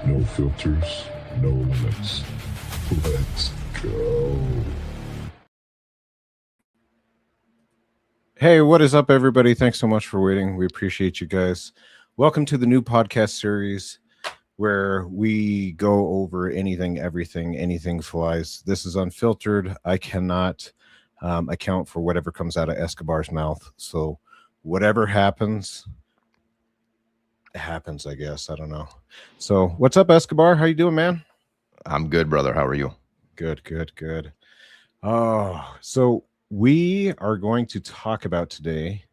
No filters, no limits. Let's go. Hey, what is up, everybody? Thanks so much for waiting. We appreciate you guys. Welcome to the new podcast series where we go over anything, everything, anything flies. This is unfiltered. I cannot account for whatever comes out of Escobar's mouth. So whatever happens, happens, I guess. I don't know. So what's up, Escobar? How you doing, man? I'm good, brother. How are you? Good, good, good. Oh, so we are going to talk about today.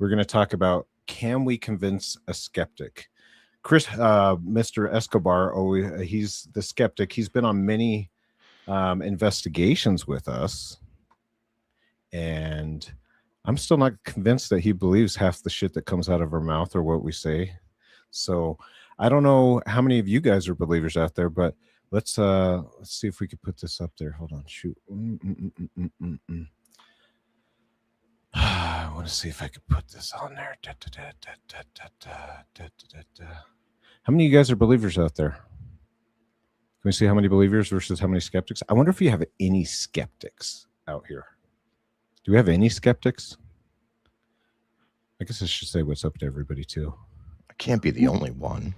We're going to talk about, can we convince a skeptic? Mr. Escobar, he's the skeptic. He's been on many investigations with us, and I'm still not convinced that he believes half the shit that comes out of our mouth or what we say. So I don't know how many of you guys are believers out there, but let's see if we could put this up there. Hold on, shoot. I want to see if I could put this on there. How many of you guys are believers out there? Can we see how many believers versus how many skeptics? I wonder if you have any skeptics out here. Do we have any skeptics? I guess I should say what's up to everybody too. I can't be the only one.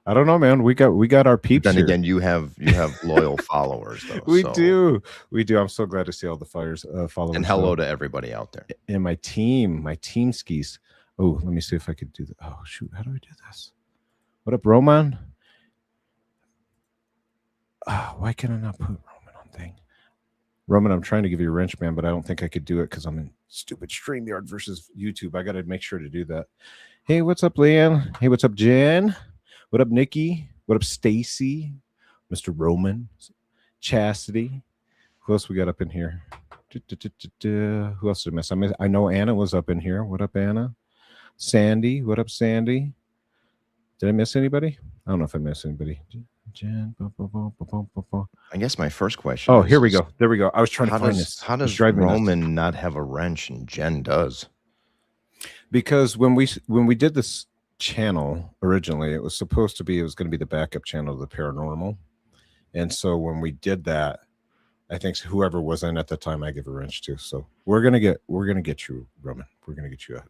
I don't know, man. We got our peeps. Then here. again, you have loyal followers, though. We do. I'm so glad to see all the followers. And hello to everybody out there. And my team skis. Oh, let me see if I could do that. Oh shoot, how do I do this? What up, Roman? Why can I not put Roman on thing? Roman, I'm trying to give you a wrench, man, but I don't think I could do it because I'm in stupid StreamYard versus YouTube. I got to make sure to do that. Hey, what's up, Leanne? Hey, what's up, Jen? What up, Nikki? What up, Stacy? Mr. Roman? Chastity? Who else we got up in here? Who else did I miss? I know Anna was up in here. What up, Anna? Sandy? What up, Sandy? Did I miss anybody? I don't know if I missed anybody. Jen. I guess my first question. Oh, here we go. There we go. I was trying to find this. How does Roman not have a wrench and Jen does? Because when we did this channel originally, it was going to be the backup channel of the paranormal, and so when we did that, I think whoever was in at the time I give a wrench to. So we're gonna get you, Roman. We're gonna get you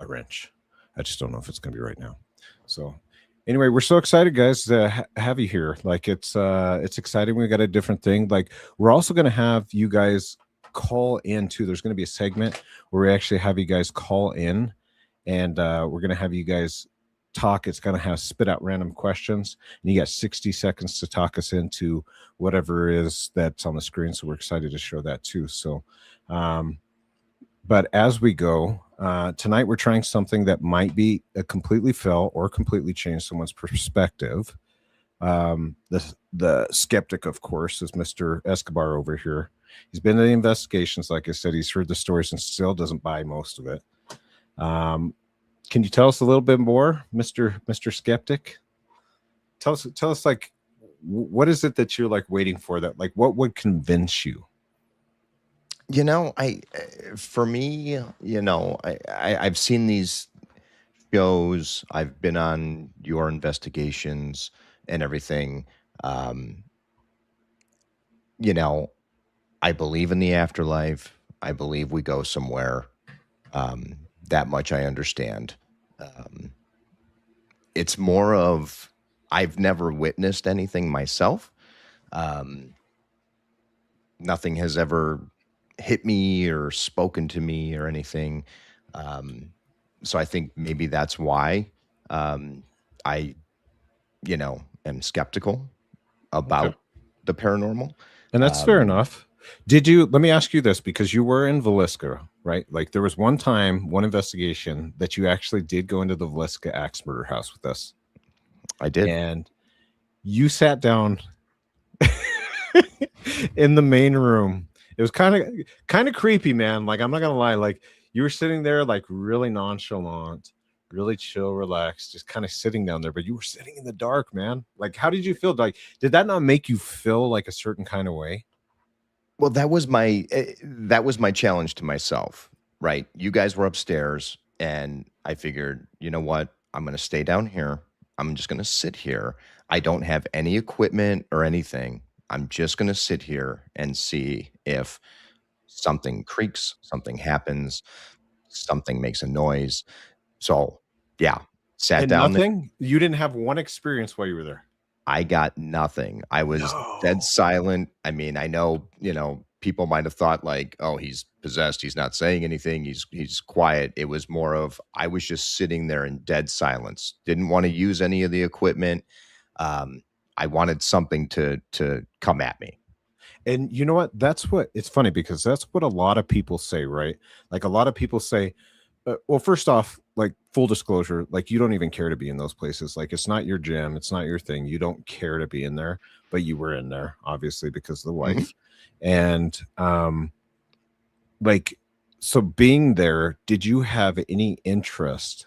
a wrench. I just don't know if it's gonna be right now. So anyway, we're so excited, guys, to have you here. Like it's exciting. We got a different thing. Like we're also gonna have you guys call in too. There's gonna be a segment where we actually have you guys call in. And we're going to have you guys talk. It's going to spit out random questions. And you got 60 seconds to talk us into whatever it is that's on the screen. So we're excited to show that too. So, but as we go, tonight we're trying something that might be a completely fail or completely change someone's perspective. The skeptic, of course, is Mr. Escobar over here. He's been in the investigations. Like I said, he's heard the stories and still doesn't buy most of it. Can you tell us a little bit more, Mr. Skeptic? Tell us like, what is it that you're like waiting for, that like, what would convince you? You know, for me, I've seen these shows. I've been on your investigations and everything. I believe in the afterlife. I believe we go somewhere. That much I understand. It's more of, I've never witnessed anything myself. Nothing has ever hit me or spoken to me or anything. So I think maybe that's why I, am skeptical about the paranormal. And that's fair enough. Let me ask you this, because you were in Villisca, right? Like there was one investigation that you actually did go into the Villisca axe murder house with us. I did. And you sat down in the main room. It was kind of creepy, man. Like, I'm not going to lie. Like you were sitting there like really nonchalant, really chill, relaxed, just kind of sitting down there, but you were sitting in the dark, man. Like, how did you feel? Like, did that not make you feel like a certain kind of way? Well, that was my challenge to myself, right? You guys were upstairs, and I figured, you know what? I'm going to stay down here. I'm just going to sit here. I don't have any equipment or anything. I'm just going to sit here and see if something creaks, something happens, something makes a noise. So, yeah, sat And down there. nothing? You didn't have one experience while you were there? I got nothing. I was dead No. silent. I mean, I know, people might have thought like, "Oh, he's possessed. He's not saying anything. He's quiet." It was more of I was just sitting there in dead silence. Didn't want to use any of the equipment. Um, I wanted something to come at me. And you know what? That's what it's funny because that's what a lot of people say, right? Like a lot of people say, well, first off, like full disclosure, like you don't even care to be in those places. Like it's not your gym, it's not your thing. You don't care to be in there, but you were in there, obviously, because of the Mhm. wife. And like, so being there, did you have any interest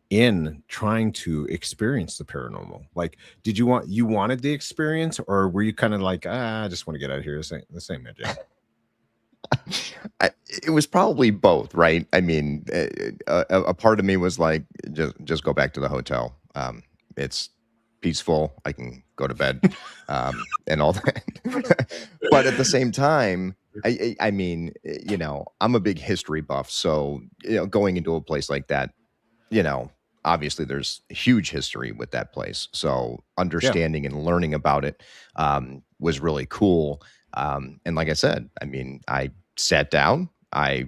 in trying to experience the paranormal? Like, did you wanted the experience, or were you kind of like, I just want to get out of here? This ain't my jam. It was probably both, right? I mean, a part of me was like, just go back to the hotel. It's peaceful. I can go to bed, and all that. But at the same time, I mean, I'm a big history buff, so going into a place like that, obviously there's huge history with that place. So Yeah. understanding and learning about it was really cool. And like I said, I mean, I sat down, I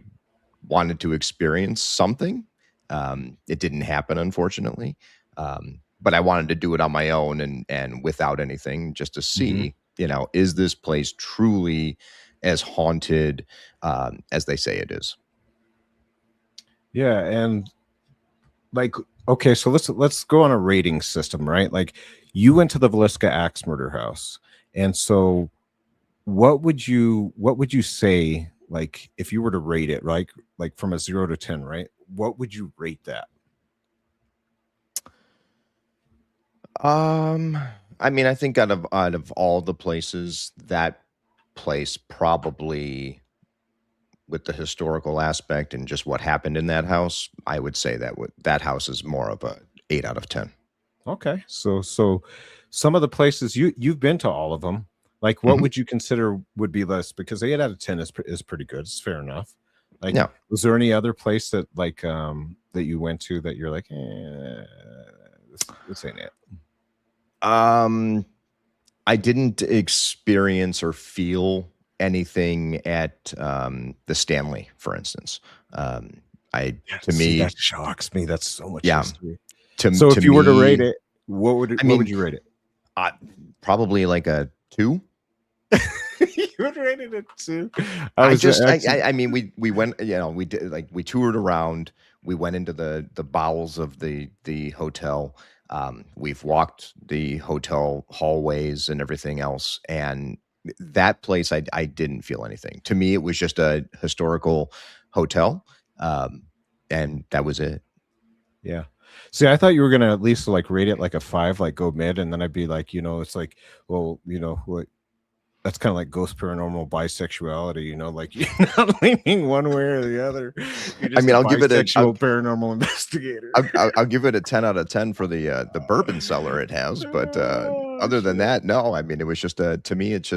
wanted to experience something. It didn't happen, unfortunately. But I wanted to do it on my own and without anything just to Mhm. see, is this place truly as haunted as they say it is? Yeah, and like, okay, so let's go on a rating system, right? Like, you went to the Velisca Axe Murder House, and so what would you say, like, if you were to rate it, like from a 0 to 10, right? What would you rate that? Um, I mean, I think out of all the places, that place probably with the historical aspect and just what happened in that house, I would say that house is more of a 8 out of 10. Okay, so some of the places you've been to all of them. Like, what Mhm. would you consider would be less? Because 8 out of 10 is pretty good. It's fair enough. Like, Yeah. was there any other place that like that you went to that you're like, this ain't it? Um, I didn't experience or feel anything at the Stanley, for instance. Um, I to See, me, that shocks me. That's so much yeah, history. to So to if you were to rate me, it, I what would mean, you rate it? uh, probably like a 2. You would rate it a 2. I I was just actually I mean, we went, we did, like, we toured around, we went into the bowels of the hotel, we've walked the hotel hallways and everything else, and that place, I didn't feel anything. To me, it was just a historical hotel, um, and that was it. yeah. See, I thought you were gonna at least like rate it like a 5, like go mid, and then I'd be like, it's like, well, what that's kind of like ghost paranormal bisexuality, like you're not leaning one way or the other. You're I just mean, a bisexual paranormal investigator. I'll give it a 10 out of 10 for the bourbon cellar it has, but, Oh other than shit. that, no. I mean, it was just to me, it's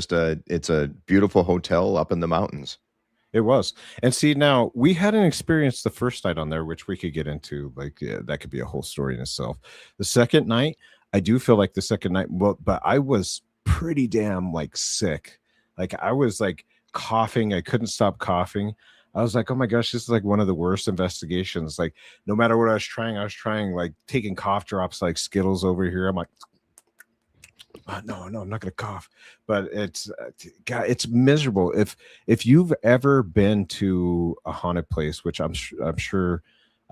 a beautiful hotel up in the mountains. It was. And see, now we had an experience the first night on there, which we could get into. Like, yeah, that could be a whole story in itself. The second night, I do feel like the second night, well, but I was pretty damn like sick. Like, I was like coughing. I couldn't stop coughing. I was like, oh my gosh, this is like one of the worst investigations. Like, no matter what I was trying like taking cough drops like Skittles over here. I'm like, no, I'm not gonna cough. But it's God, it's miserable. If you've ever been to a haunted place, which I'm sure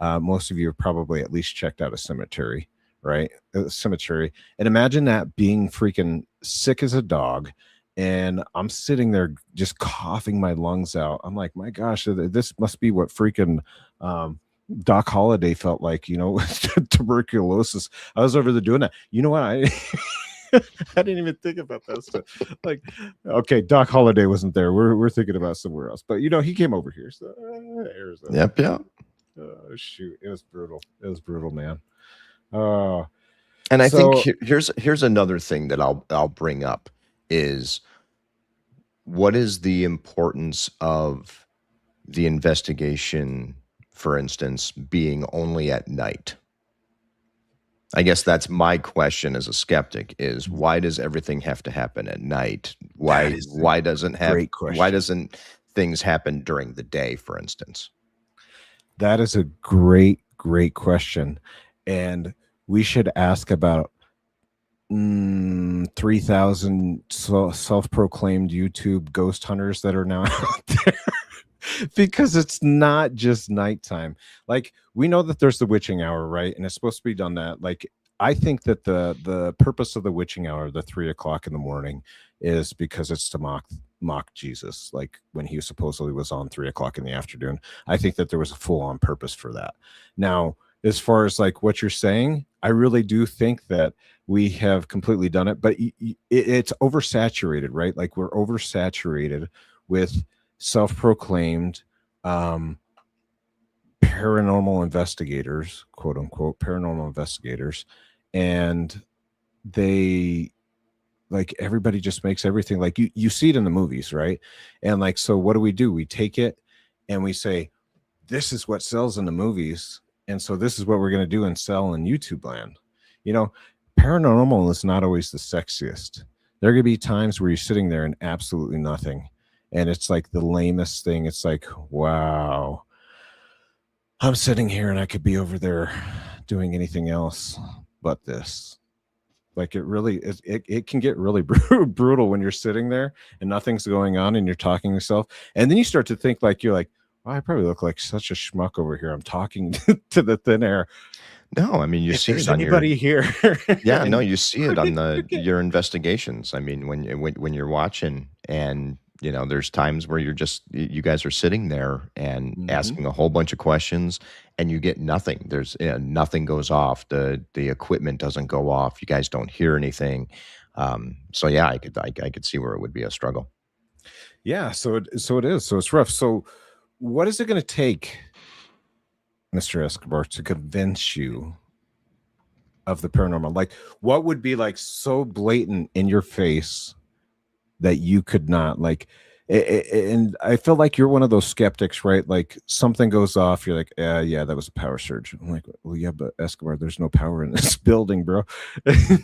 most of you have probably at least checked out a cemetery, right? A cemetery, and imagine that being freaking sick as a dog. And I'm sitting there just coughing my lungs out. I'm like, my gosh, this must be what freaking Doc Holliday felt like, tuberculosis. I was over there doing that. You know what? I didn't even think about that stuff. Like, okay, Doc Holliday wasn't there. We're thinking about somewhere else. But he came over here. So Arizona. Yep, yeah. Oh shoot, it was brutal. It was brutal, man. Oh, And I think So here's another thing that I'll bring up is what is the importance of the investigation, for instance, being only at night? I guess that's my question as a skeptic is why does everything have to happen at night? that is a great Why question. doesn't things happen during the day, for instance? That is a great question. And we should ask about 3,000 self-proclaimed YouTube ghost hunters that are now out there. Because it's not just nighttime. Like we know that there's the witching hour, right? And it's supposed to be done that. Like I think that the purpose of the witching hour, the 3 o'clock in the morning, is because it's to mock Jesus, like when he supposedly was on 3 o'clock in the afternoon. I think that there was a full-on purpose for that. Now, as far as like what you're saying, I really do think that we have completely done it, but it's oversaturated, right? Like we're oversaturated with self-proclaimed paranormal investigators, quote unquote paranormal investigators, and they like everybody just makes everything like you see it in the movies, right? And like, so what do? We take it and we say, this is what sells in the movies, and so this is what we're going to do and sell in YouTube land. You know, paranormal is not always the sexiest. There are going to be times where you're sitting there and absolutely nothing, and it's like the lamest thing. It's like, wow, I'm sitting here and I could be over there doing anything else but this. Like it really is, it can get really brutal when you're sitting there and nothing's going on and you're talking to yourself, and then you start to think like you're like, well, I probably look like such a schmuck over here. I'm talking to the thin air. No, I mean you If see there's it on your anybody here, yeah, no, and you see it on your investigations. I mean, when you're watching, and there's times where you guys are sitting there and Mhm. asking a whole bunch of questions, and you get nothing. There's nothing goes off. The equipment doesn't go off. You guys don't hear anything. So yeah, I could see where it would be a struggle. Yeah, so it is. So it's rough. So what is it going to take, Mr. Escobar, to convince you of the paranormal? Like, what would be like so blatant in your face that you could not like? And I feel like you're one of those skeptics, right? Like something goes off, you're like, yeah, that was a power surge. I'm like, well, yeah, but Escobar, there's no power in this building, bro.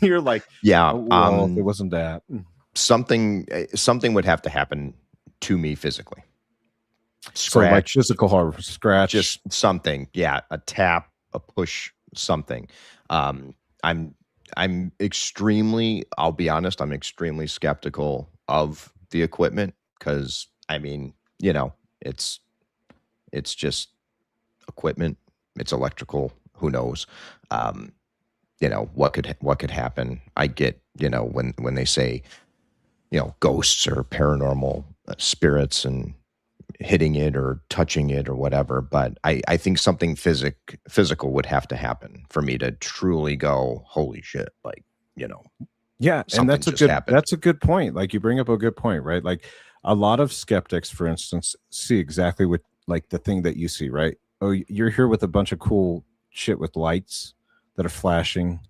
You're like, Yeah, oh, well, if it wasn't that. something would have to happen to me physically. So like Scratch, physical horror, scratch. just something. Yeah, a tap, a push, something. Um, I'm I'm extremely, I'll be honest, I'm extremely skeptical of the equipment because I mean, it's it's just equipment, it's electrical, who knows? Um, what could happen. I get, when they say, ghosts or paranormal spirits and hitting it or touching it or whatever. But I think something physical would have to happen for me to truly go, holy shit, like, you know, Yeah, and something just happened. that's a good point. Like you bring up a good point, right? Like a lot of skeptics, for instance, see exactly what like the thing that you see, right? Oh, you're here with a bunch of cool shit with lights that are flashing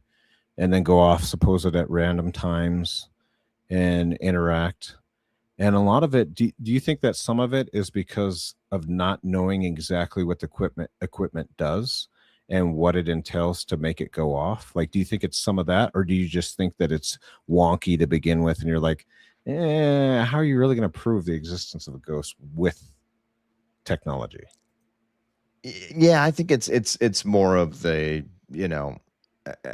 and then go off supposed at random times and interact. And a lot of it, do you think that some of it is because of not knowing exactly what the equipment does and what it entails to make it go off? Like, do you think it's some of that, or do you just think that it's wonky to begin with, and you're like, how are you really going to prove the existence of a ghost with technology? Yeah, I think it's more of the,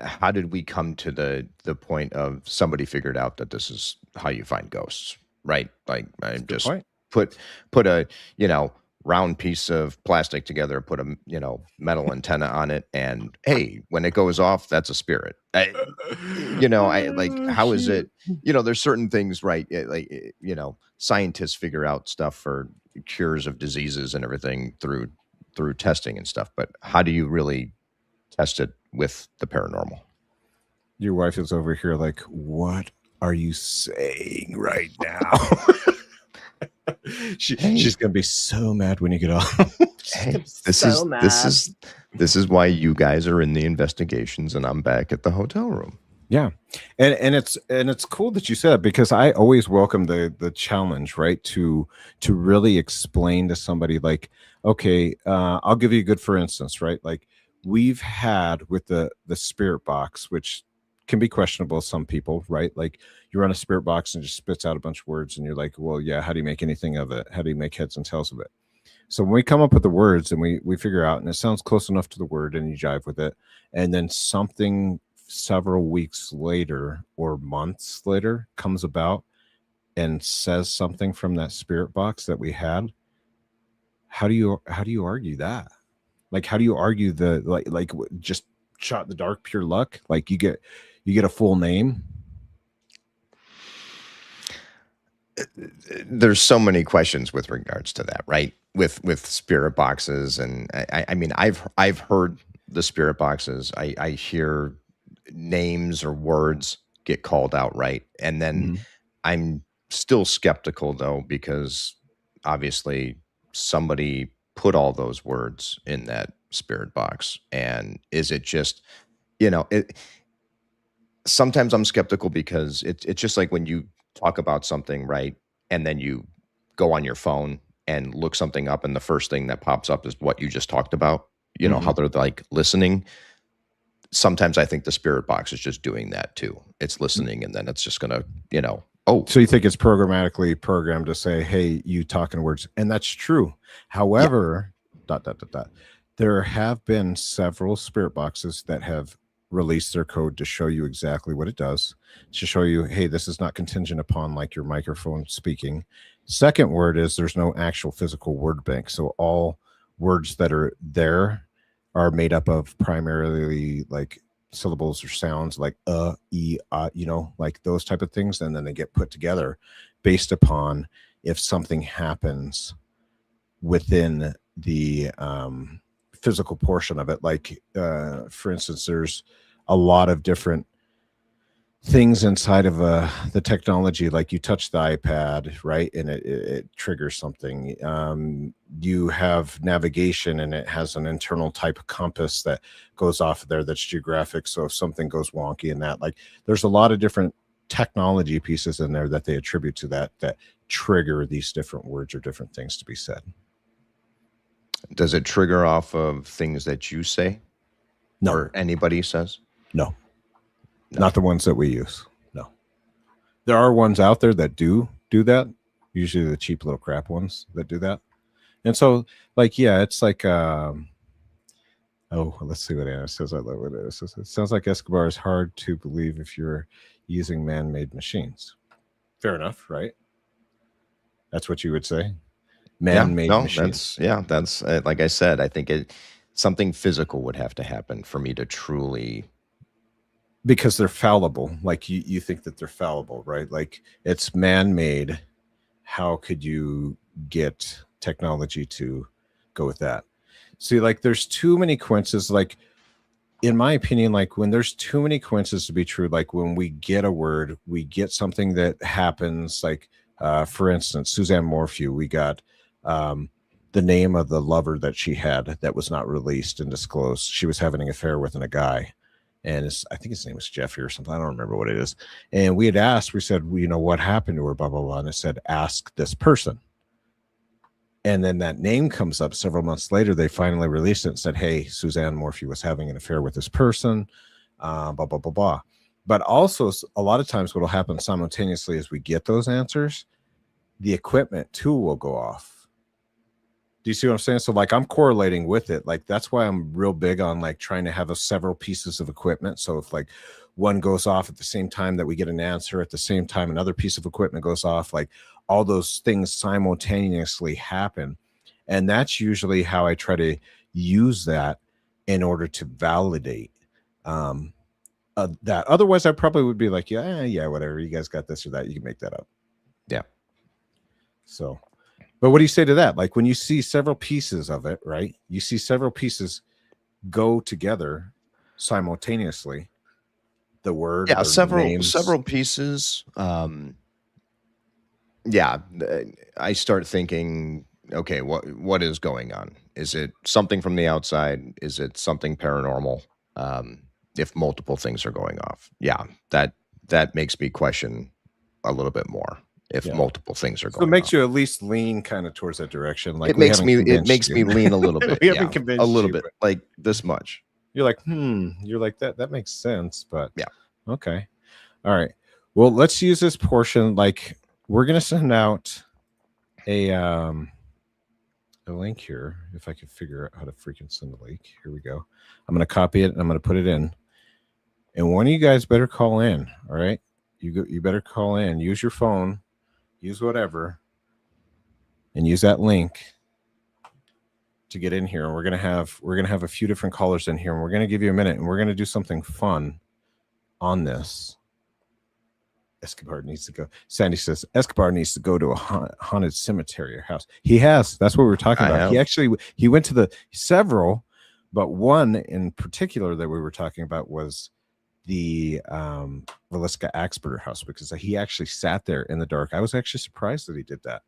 how did we come to the point of somebody figured out that this is how you find ghosts, right? Like I That's a good just point. put a, round piece of plastic together, put a, metal antenna on it, and hey, when it goes off, that's a spirit. I like, Oh, how is it, shoot. there's certain things, right? Scientists figure out stuff for cures of diseases and everything through testing and stuff, but how do you really test it with the paranormal? Your wife is over here like, what are you saying right now? Hey, She's gonna be so mad when you get off. She's gonna hey, be so this mad. is This is why you guys are in the investigations and I'm back at the hotel room. Yeah, and it's cool that you said it, because I always welcome the challenge, right? To really explain to somebody, like, okay, I'll give you a good for instance, right? Like, we've had with the spirit box, which can be questionable to some people, right? Like, you run a spirit box and it just spits out a bunch of words, and you're like, well, yeah, how do you make anything of it? How do you make heads and tails of it? So when we come up with the words and we figure out, and it sounds close enough to the word, and you jive with it, and then something several weeks later or months later comes about and says something from that spirit box that we had, how do you argue that? Like, how do you argue the just shot in the dark, pure luck? Like, you get a full name. There's so many questions with regards to that, right? With spirit boxes, and I mean, I've heard the spirit boxes. I hear names or words get called out, right? And then Mhm. I'm still skeptical though, because obviously somebody put all those words in that spirit box, and is it just, it sometimes I'm skeptical because it's just like when you talk about something, right? And then you go on your phone and look something up, and the first thing that pops up is what you just talked about. You know, how Mhm. they're like listening. Sometimes I think the spirit box is just doing that too. It's listening, and then it's just gonna, oh, So you think it's programmatically programmed to say, "Hey, you talking words," and that's true. yeah, However, dot dot dot dot, there have been several spirit boxes that have released their code to show you exactly what it does, to show you, "Hey, this is not contingent upon like your microphone speaking." Second word is there's no actual physical word bank, so all words that are there are made up of primarily like syllables or sounds, like e like those type of things, and then they get put together based upon if something happens within the physical portion of it. Like, for instance, there's a lot of different things inside of the technology. Like, you touch the iPad, right, and it triggers something. You have navigation, and it has an internal type of compass that goes off of there, that's geographic. So if something goes wonky in that, like, there's a lot of different technology pieces in there that they attribute to that trigger these different words or different things to be said. does it trigger off of things that you say No, or anybody says? no, No. not the ones that we use. No, there are ones out there that do that, usually the cheap little crap ones that do that. And so, like, yeah, it's like, oh, let's see what Anna says. I love what Anna says. It sounds like Escobar is hard to believe if you're using man-made machines. Fair enough, right? That's what you would say. Yeah, Man-made no, that's machines, yeah, that's like I said, I think something physical would have to happen for me to truly. because they're fallible. Like, you think that they're fallible, right? Like, it's man-made. How could you get technology to go with that? See, like, there's too many coincidences. Like, in my opinion, like, when there's too many coincidences to be true, like when we get a word, we get something that happens. Like, for instance, Suzanne Morphew, we got the name of the lover that she had that was not released and disclosed. She was having an affair with a guy, and I think his name was Jeffrey or something. I don't remember what it is. And we had asked, we said, well, what happened to her, blah blah blah, and it said, ask this person. And then that name comes up several months later. They finally released it and said, "Hey, Suzanne Morphew was having an affair with this person." Blah blah blah blah. But also, a lot of times, what will happen simultaneously as we get those answers, the equipment too will go off. Do you see what I'm saying? So, like, I'm correlating with it. Like, that's why I'm real big on like trying to have several pieces of equipment. So if like one goes off at the same time that we get an answer, at the same time another piece of equipment goes off, like, all those things simultaneously happen. And that's usually how I try to use that in order to validate um, that. Otherwise, I probably would be like, yeah, whatever. You guys got this or that. You can make that up. Yeah. So, but what do you say to that? Like, when you see several pieces of it, right? You see several pieces go together simultaneously. The word, Yeah, the names. several pieces. Yeah, I start thinking okay, what is going on? Is it something from the outside? Is it something paranormal? If multiple things are going off, yeah, that makes me question a little bit more. If Yeah. multiple things are So it going makes off, you at least lean kind of towards that direction. Like it we makes haven't me convinced you. lean a little bit. We Yeah, haven't a convinced little you, bit, but like this much. you're like, you're like that makes sense, but Yeah. okay. All right. Well, let's use this portion. Like we're gonna send out a link here. If I can figure out how to freaking send a link. Here we go. I'm gonna copy it and I'm gonna put it in. And one of you guys better call in. All right. You better call in. Use your phone, use whatever, and use that link to get in here. And we're gonna have a few different callers in here, and we're gonna give you a minute, and we're gonna do something fun on this. Escobar needs to go. Sandy says Escobar needs to go to a haunted cemetery or house. He has. That's what we were talking about. He went to the several, but one in particular that we were talking about was the Velisca Axberger house, because he actually sat there in the dark. I was actually surprised that he did that.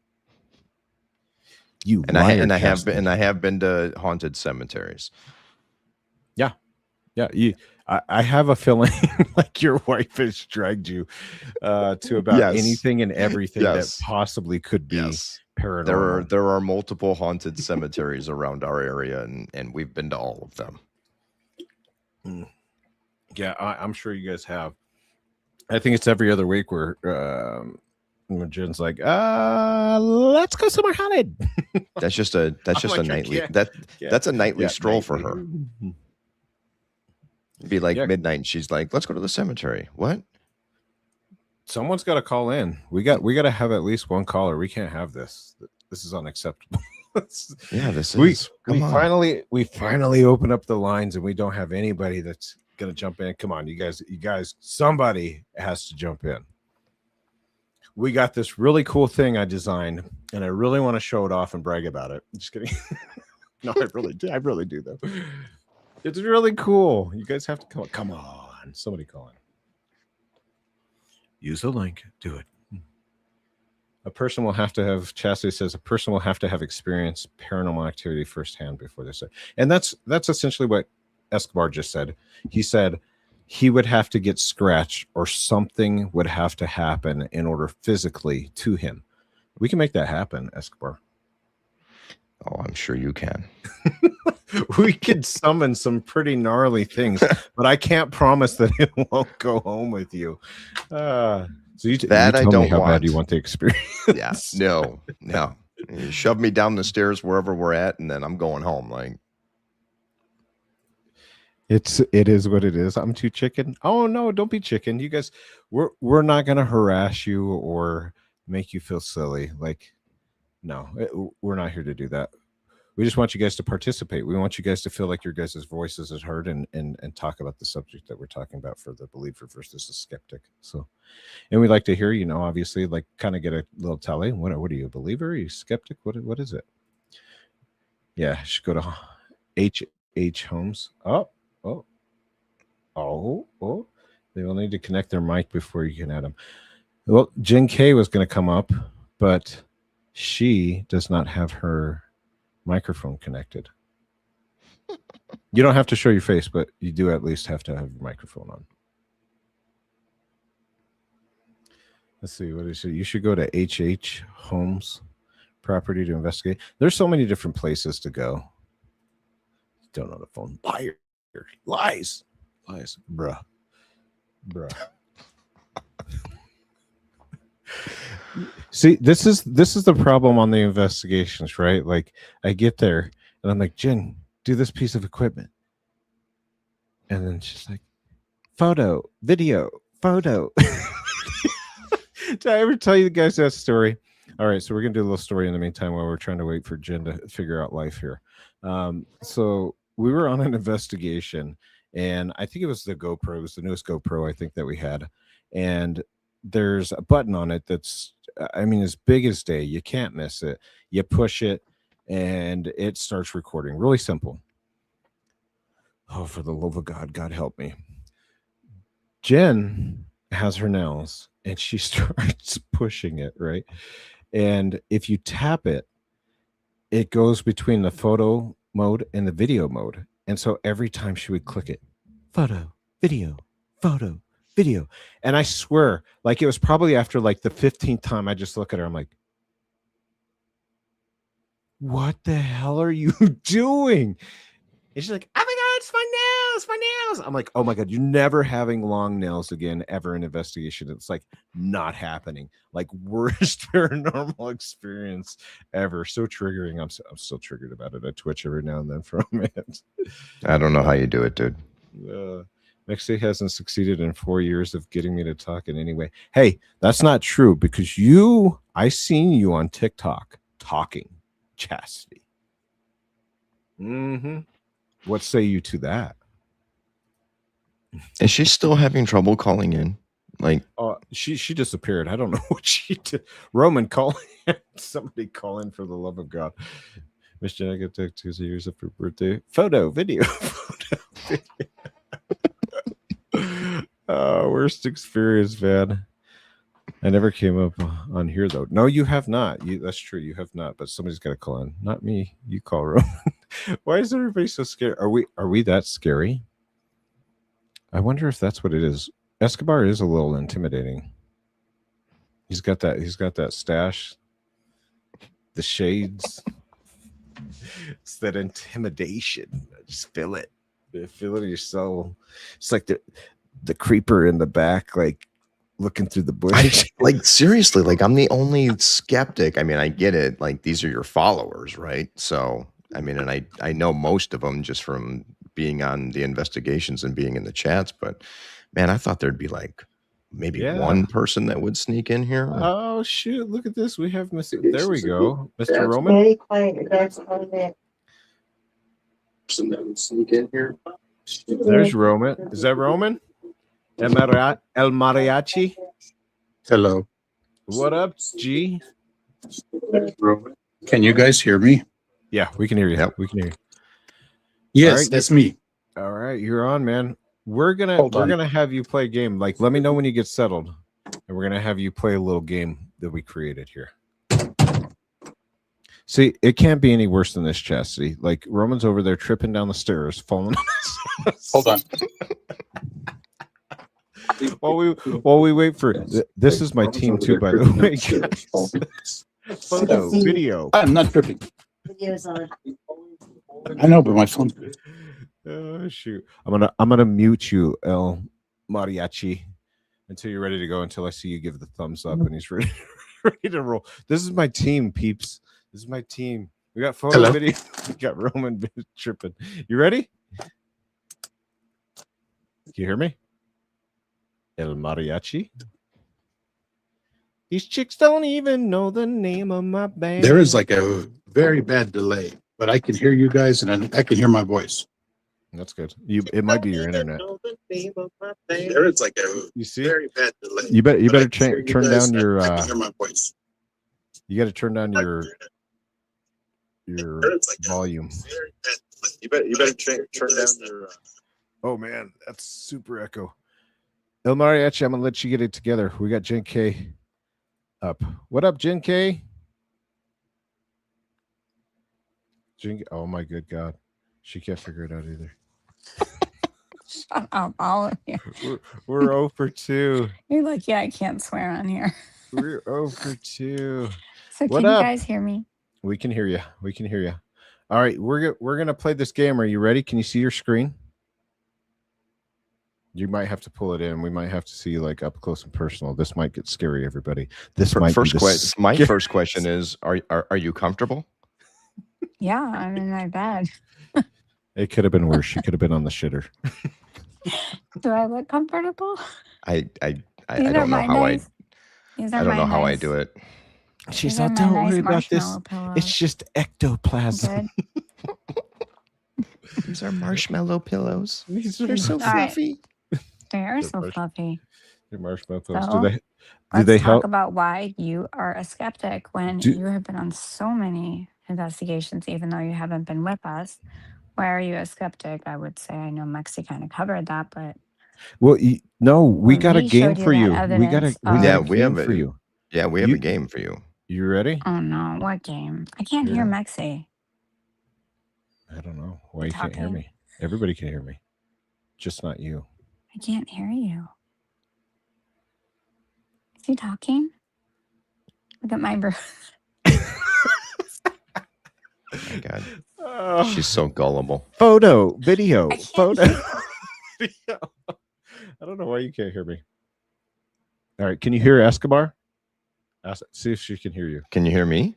I have been to haunted cemeteries. Yeah, I have a feeling like your wife has dragged you to about anything and everything that possibly could be paranormal. There are multiple haunted cemeteries around our area, and we've been to all of them. Yeah, I'm sure you guys have. I think it's every other week where Jen's like, let's go somewhere haunted. That's just a nightly that's a nightly stroll for her. It'd be like midnight, and she's like, let's go to the cemetery. What? Someone's got to call in. We got to have at least one caller. We can't have this. This is unacceptable. Yeah, we finally open up the lines, and we don't have anybody that's gonna jump in. Come on, you guys, somebody has to jump in. We got this really cool thing I designed, and I really want to show it off and brag about it. I'm just kidding. No, I really do though. It's really cool. You guys have to come on. Somebody call in. Use the link. Do it. A person will have to have, Chastity says, a person will have to have experienced paranormal activity firsthand before they say. And that's essentially what Escobar just said. He said he would have to get scratched or something would have to happen in order physically to him. We can make that happen, Escobar. Oh, I'm sure you can. We could summon some pretty gnarly things, but I can't promise that it won't go home with you. So you tell me how bad you want the experience. Yeah, no. You shove me down the stairs wherever we're at, and then I'm going home. Like it is what it is. I'm too chicken. Oh no, don't be chicken. You guys, we're not gonna harass you or make you feel silly. Like, no, we're not here to do that. We just want you guys to participate. We want you guys to feel like your guys' voices is heard and talk about the subject that we're talking about for the believer versus the skeptic. So, and we'd like to hear, obviously, like kind of get a little tally. What are you, a believer? Are you skeptic? What is it? Yeah, you should go to H Homes. Oh. They will need to connect their mic before you can add them. Well, Jen K was going to come up, but she does not have her microphone connected. You don't have to show your face, but you do at least have to have your microphone on. Let's see, what is it? You should go to HH Homes Property to investigate. There's so many different places to go. Don't know the phone. Lies, bruh. See, this is the problem on the investigations, right? Like, I get there and I'm like, Jen, do this piece of equipment, and then she's like, video. Did I ever tell you guys that story? All right, so we're gonna do a little story in the meantime while we're trying to wait for Jen to figure out life here. So we were on an investigation, and I think it was the GoPro. It was the newest GoPro I think that we had, and there's a button on it that's, as big as day. You can't miss it. You push it, and it starts recording. Really simple. Oh, for the love of God, God help me. Jen has her nails, and she starts pushing it, right? And if you tap it, it goes between the photo mode and the video mode. And so every time she would click it, photo, video, photo, video. And I swear, like it was probably after like the 15th time I just look at her, I'm like, what the hell are you doing? And she's like, oh my God, it's my nails. I'm like, oh my God, you're never having long nails again ever in investigation. It's like not happening. Like worst paranormal experience ever. So triggering. I'm still triggered about it. I twitch every now and then from it. I don't know how you do it, dude. Mekcee hasn't succeeded in 4 years of getting me to talk in any way. Hey, that's not true because I seen you on TikTok talking chastity. Mm-hmm. What say you to that? Is she still having trouble calling in? Like, she disappeared. I don't know what she did. Roman, call in. Somebody call in for the love of God. Miss Janet took 2 years of her birthday. Photo, video, photo, video. Worst experience, man. I never came up on here though. No, you have not. That's true. You have not. But somebody's got to call in. Not me. You call Roman. Why is everybody so scared? Are we that scary? I wonder if that's what it is. Escobar is a little intimidating. He's got that stash, the shades. It's that intimidation. Just feel it. Feel it in your soul. It's like the creeper in the back, like looking through the bush. Like seriously, like I'm the only skeptic. I mean, I get it. Like these are your followers, right? So I mean, and I know most of them just from being on the investigations and being in the chats, but man, I thought there'd be like maybe one person that would sneak in here. Oh shoot, look at this. We have Mr. There we go. Mr. Roman. Very quiet. That's all that. Person that would sneak in here. There's Roman. Is that Roman? El Mariachi? Hello. What up, G? Can you guys hear me? Yeah, we can hear you. We can hear you. Yes, right, that's me. All right, you're on, man. We're gonna have you play a game. Like, let me know when you get settled, and we're gonna have you play a little game that we created here. See, it can't be any worse than this, Chastity. Like Roman's over there tripping down the stairs, falling. Hold on. While we wait for this is my team too, by the way, guys. Photo, video. I'm not tripping. Video's on. I know, but my phone's good. Oh shoot! I'm gonna mute you, El Mariachi, until you're ready to go. Until I see you give the thumbs up and he's ready to roll. This is my team, peeps. This is my team. We got photo, video. We got Roman tripping. You ready? Can you hear me? El Mariachi. These chicks don't even know the name of my band. There is like a very bad delay, but I can hear you guys and I can hear my voice. That's good. It might be your internet. There is like a very bad delay. You better turn down your. I can hear my voice. You got to turn down your volume. You better turn down your. Oh man, that's super echo. El Mariachi, I'm gonna let you get it together. We got Jen K up. What up, Jen K? Oh my good God, she can't figure it out either. Shut up, all of you. We're 0 for 2. You're like, yeah, I can't swear on here. We're 0 for 2. So can you guys hear me? We can hear you. We can hear you. All right, we're gonna play this game. Are you ready? Can you see your screen? You might have to pull it in. We might have to see you like up close and personal. This might get scary, everybody. My first question is: Are you comfortable? Yeah, I'm in my bed. It could have been worse. She could have been on the shitter. Do I look comfortable? I don't know how I don't know how I do it. She said, "Don't worry about this. It's just ectoplasm." These are marshmallow pillows. They're so fluffy. They are so fluffy. They're marshmallow pillows. So, do they help? Talk about why you are a skeptic when you have been on so many investigations, even though you haven't been with us. Why are you a skeptic? I would say, I know Mekcee kind of covered that, but no, we got a game for you. We have a game for you. Yeah, we have a game for you. You ready? Oh no, what game? I can't hear Yeah. Mekcee. I don't know why You you can't hear talking? me. Everybody can hear me, just not you. I can't hear you. Is he talking? Look at my bro. My God, Oh, she's so gullible. photo, video, I can't photo. hear. Video. I don't know why you can't hear me. All right, can you hear Escobar? See if she can hear you. Can you hear me?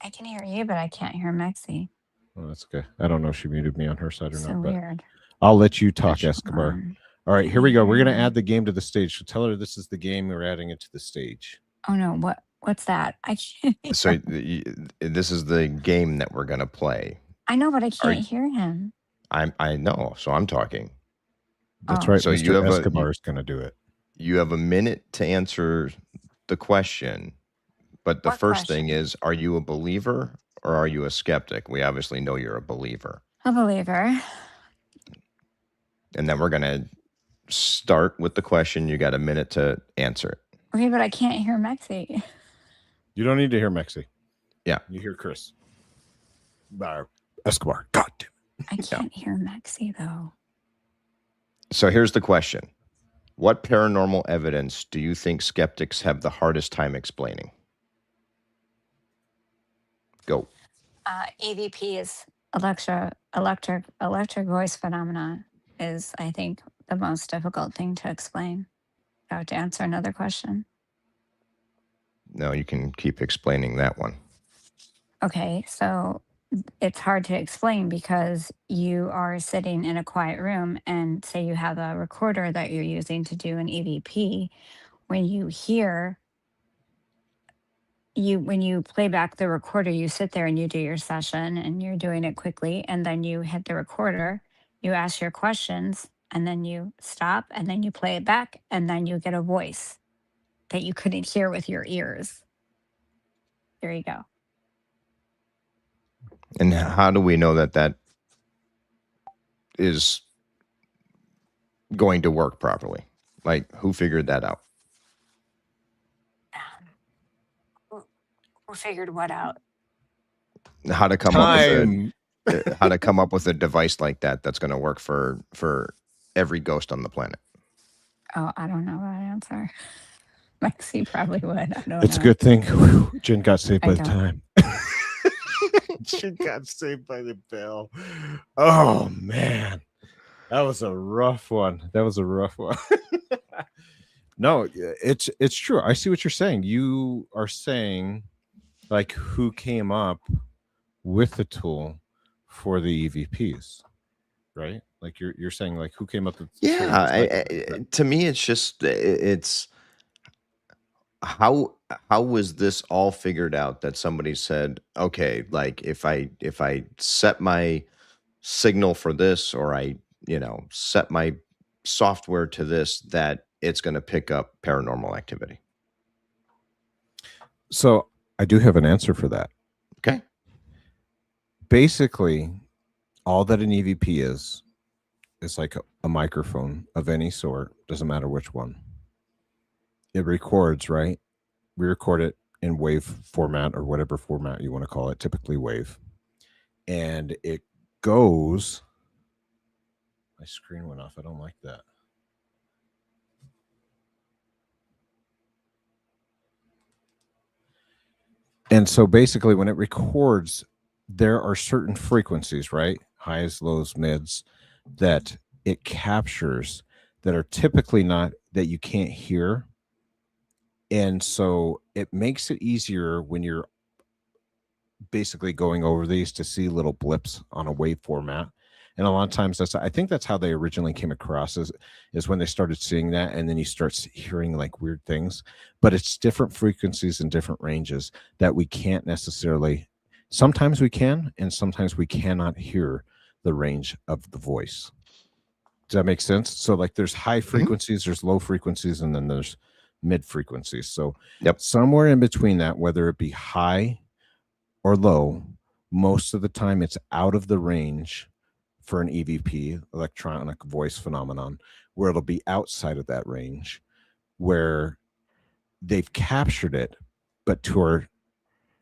I can hear you, but I can't hear Mekcee. Oh, that's okay. I don't know if she muted me on her side or So not, but weird. I'll let you talk, Hold Escobar. All right, here we go. We're going to add the game to the stage. So tell her this is the game. We're adding it to the stage. Oh no, what's that? I can't hear. So this is the game that we're gonna play. I know, but I can't hear him. I know. So I'm talking. That's Oh. right. So Mr. you have Escobar is going to do it. You have a minute to answer the question. But the What first thing question? is, are you a believer or are you a skeptic? We obviously know you're a believer. A believer. And then we're going to start with the question. You got a minute to answer it. Okay, but I can't hear Mekcee. You don't need to hear Mekcee. Yeah. You hear Chris. Escobar. God damn it. I can't hear Mekcee though. So here's the question. What paranormal evidence do you think skeptics have the hardest time explaining? Go. EVP is electric voice phenomena is, I think, the most difficult thing to explain. So to answer another question. No, you can keep explaining that one. Okay, so it's hard to explain because you are sitting in a quiet room and say you have a recorder that you're using to do an EVP. When you hear when you play back the recorder, you sit there and you do your session and you're doing it quickly, and then you hit the recorder, you ask your questions, and then you stop, and then you play it back, and then you get a voice that you couldn't hear with your ears. There you go. And how do we know that that is going to work properly? Like, who figured that out? Who figured what out? How to come up with a device like that that's going to work for every ghost on the planet? Oh, I don't know that answer. Mekcee probably would. I don't know. It's a good thing Jen got saved by the don't. time. Jen got saved by the bell. Oh, man. That was a rough one. No, it's true. I see what you're saying. You are saying, like, who came up with the tool for the EVPs, right? Like you're saying, like, who came up with the tool? Yeah, to me, it's just it's how was this all figured out that somebody said, okay, like if I set my signal for this, or I set my software to this, that it's going to pick up paranormal activity. So I do have an answer for that. Okay. Basically, all that an EVP is like a microphone of any sort, doesn't matter which one. It records, right? We record it in wave format or whatever format you want to call it, typically wave. And it goes. My screen went off. I don't like that. And so basically when it records, there are certain frequencies, right? Highs, lows, mids, that it captures that are typically not, that you can't hear. And so it makes it easier when you're basically going over these to see little blips on a wave format. And a lot of times I think that's how they originally came across, is when they started seeing that, and then you start hearing like weird things. But it's different frequencies and different ranges that we can't necessarily, sometimes we can, and sometimes we cannot hear the range of the voice. Does that make sense? So like there's high frequencies, there's low frequencies, and then there's mid frequencies. So somewhere in between that, whether it be high or low, most of the time it's out of the range for an EVP, electronic voice phenomenon, where it'll be outside of that range, where they've captured it, but to our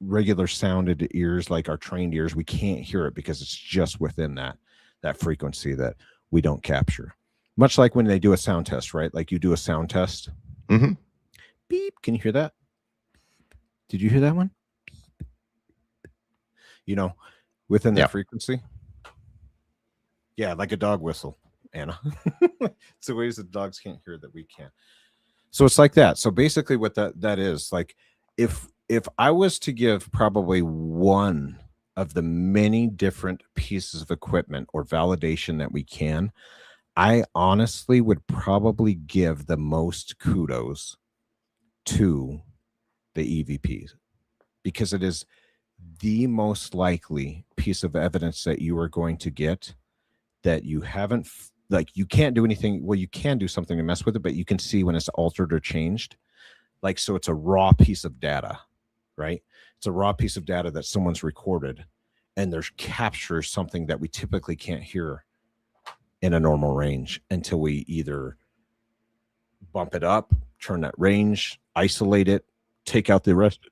regular sounded ears, like our trained ears, we can't hear it because it's just within that frequency that we don't capture. Much like when they do a sound test, right? Like you do a sound test. Mm-hmm. Beep. Can you hear that? Did you hear that one? You know, within that frequency. Yeah, like a dog whistle, Anna. It's the ways that dogs can't hear that we can. So it's like that. So basically what that is, like if I was to give probably one of the many different pieces of equipment or validation that we can, I honestly would probably give the most kudos to the EVPs, because it is the most likely piece of evidence that you are going to get that you haven't, like, you can't do anything. Well, you can do something to mess with it, but you can see when it's altered or changed. Like, so it's a raw piece of data, right? It's a raw piece of data that someone's recorded, and there's captures something that we typically can't hear in a normal range until we either bump it up, turn that range, isolate it, take out the rest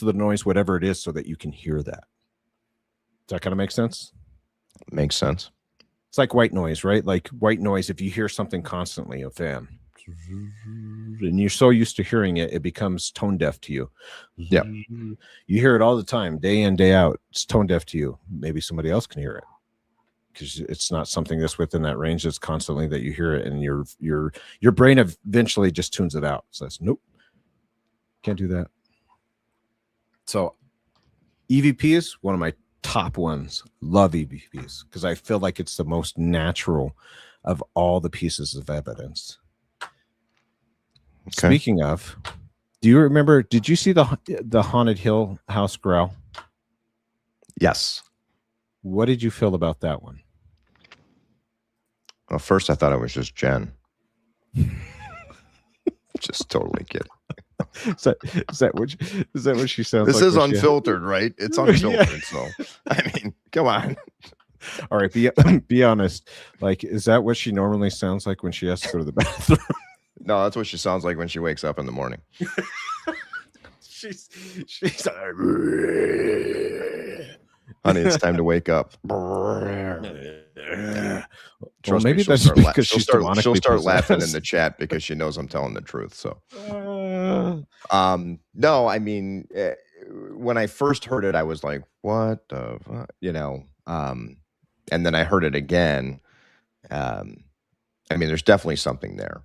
of the noise, whatever it is, so that you can hear that. Does that kind of make sense? Makes sense. It's like white noise, right? Like white noise, if you hear something constantly, a fan, and you're so used to hearing it, it becomes tone deaf to you. Yeah. You hear it all the time, day in, day out. It's tone deaf to you. Maybe somebody else can hear it, because it's not something that's within that range. That's constantly that you hear it, and your brain eventually just tunes it out. So says, nope, can't do that. So EVP is one of my top ones. Love EVPs because I feel like it's the most natural of all the pieces of evidence. Okay. Speaking of, do you remember, did you see the Haunted Hill House growl? Yes. What did you feel about that one? Well, first I thought it was just Jen. Just totally kidding. Is that what she sounds like? This is unfiltered, right? It's unfiltered. Yeah. So, I mean, come on. All right, be honest. Like, is that what she normally sounds like when she has to go to the bathroom? No, that's what she sounds like when she wakes up in the morning. she's honey, it's time to wake up. Well, maybe that's because she'll start laughing in the chat because she knows I'm telling the truth. So, no, I mean, when I first heard it, I was like, "What the fuck?" You know, and then I heard it again. I mean, there's definitely something there.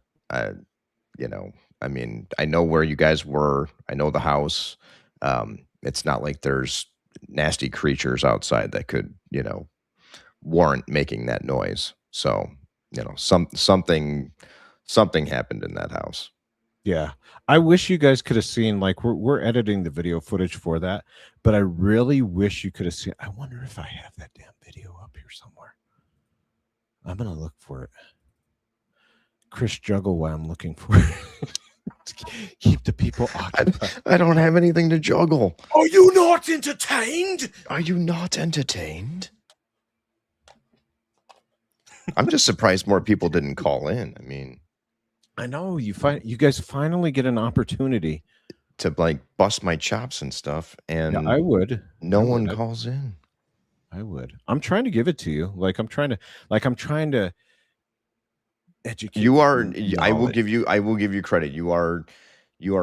You know, I mean, I know where you guys were. I know the house. It's not like there's nasty creatures outside that could, you know, warrant making that noise. So, you know, something happened in that house. Yeah. I wish you guys could have seen, like, we're editing the video footage for that, but I really wish you could have seen. I wonder if I have that damn video up here somewhere. I'm going to look for it. Chris, juggle while I'm looking for it. Keep the people occupied. I don't have anything to juggle. Are you not entertained? Are you not entertained? I'm just surprised more people didn't call in. I mean, I know you guys finally get an opportunity to like bust my chops and stuff, and yeah, I would. No one calls in. I would. I'm trying to give it to you. I'm trying to educate. You are. I will give you credit. You are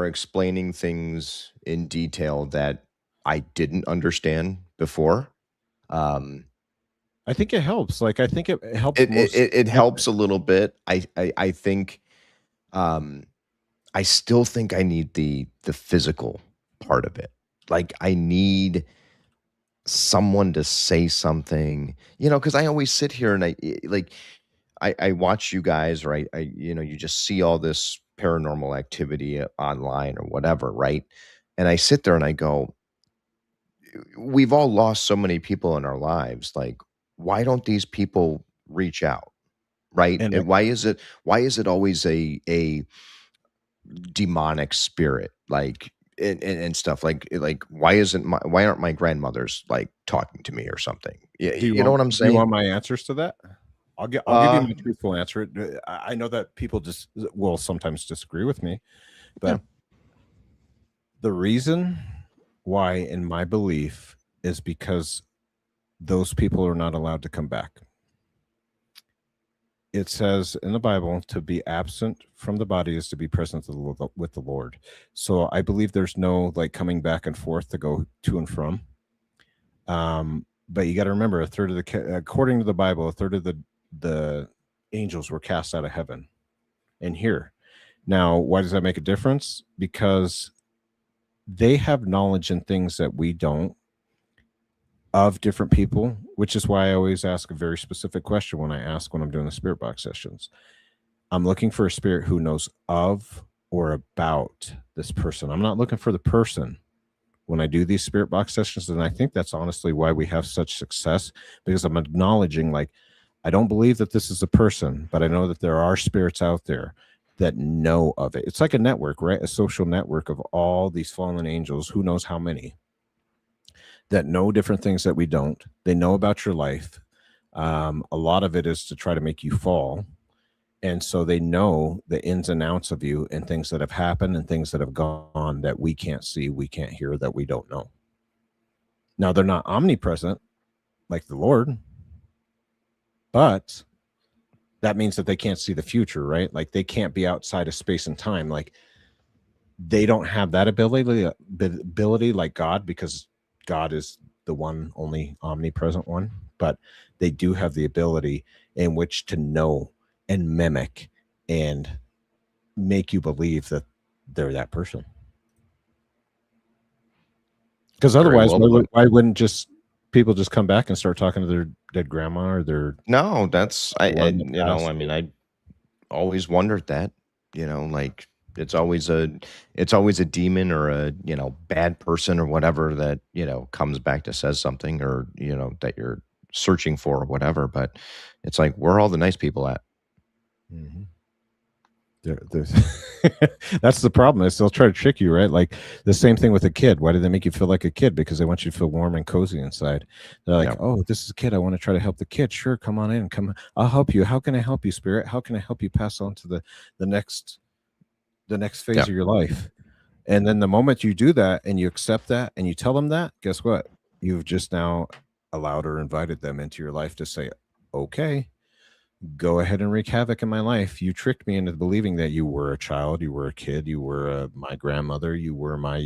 explaining things in detail that I didn't understand before. I think it helps. Like, I think it helps. It helps a little bit. I think. I still think I need the physical part of it. Like, I need someone to say something, you know, because I always sit here and I watch you guys, right? You know, you just see all this paranormal activity online or whatever, right? And I sit there and I go, we've all lost so many people in our lives. Like, why don't these people reach out, right? And why is it always a demonic spirit, like and stuff? Like why aren't my grandmothers like talking to me or something? Yeah, you know what I'm saying? Do you want my answers to that? I'll give you my truthful answer. I know that people just will sometimes disagree with me, but the reason why, in my belief, is because those people are not allowed to come back. It says in the Bible to be absent from the body is to be present with the Lord. So I believe there's no like coming back and forth to go to and from. But you got to remember, according to the Bible, a third of the angels were cast out of heaven and here. Now, why does that make a difference? Because they have knowledge in things that we don't, of different people, which is why I always ask a very specific question when I'm doing the spirit box sessions. I'm looking for a spirit who knows of or about this person. I'm not looking for the person when I do these spirit box sessions. And I think that's honestly why we have such success, because I'm acknowledging, like, I don't believe that this is a person, but I know that there are spirits out there that know of it. It's like a network, right? A social network of all these fallen angels, who knows how many, that know different things that we don't. They know about your life. A lot of it is to try to make you fall. And so they know the ins and outs of you and things that have happened and things that have gone that we can't see, we can't hear, that we don't know. Now, they're not omnipresent like the Lord, but that means that they can't see the future, right? Like they can't be outside of space and time. Like they don't have that ability like God, because God is the one only omnipresent one, but they do have the ability in which to know and mimic and make you believe that they're that person. Because otherwise, why wouldn't just people just come back and start talking to their dead grandma or their... No, that's I mean, I always wondered that, like it's always a demon or a, bad person or whatever that, comes back to says something, or, that you're searching for or whatever. But it's like, where are all the nice people at? Mm-hmm. That's the problem, is they'll try to trick you, right? Like the same thing with a kid. Why do they make you feel like a kid? Because they want you to feel warm and cozy inside. They're like, oh, this is a kid, I want to try to help the kid. Sure, come on in, come, I'll help you. How can I help you, spirit? How can I help you pass on to the next phase of your life? And then the moment you do that and you accept that and you tell them that, guess what? You've just now allowed or invited them into your life to say, okay, go ahead and wreak havoc in my life. You tricked me into believing that you were a child, you were a kid, you were my grandmother, you were my.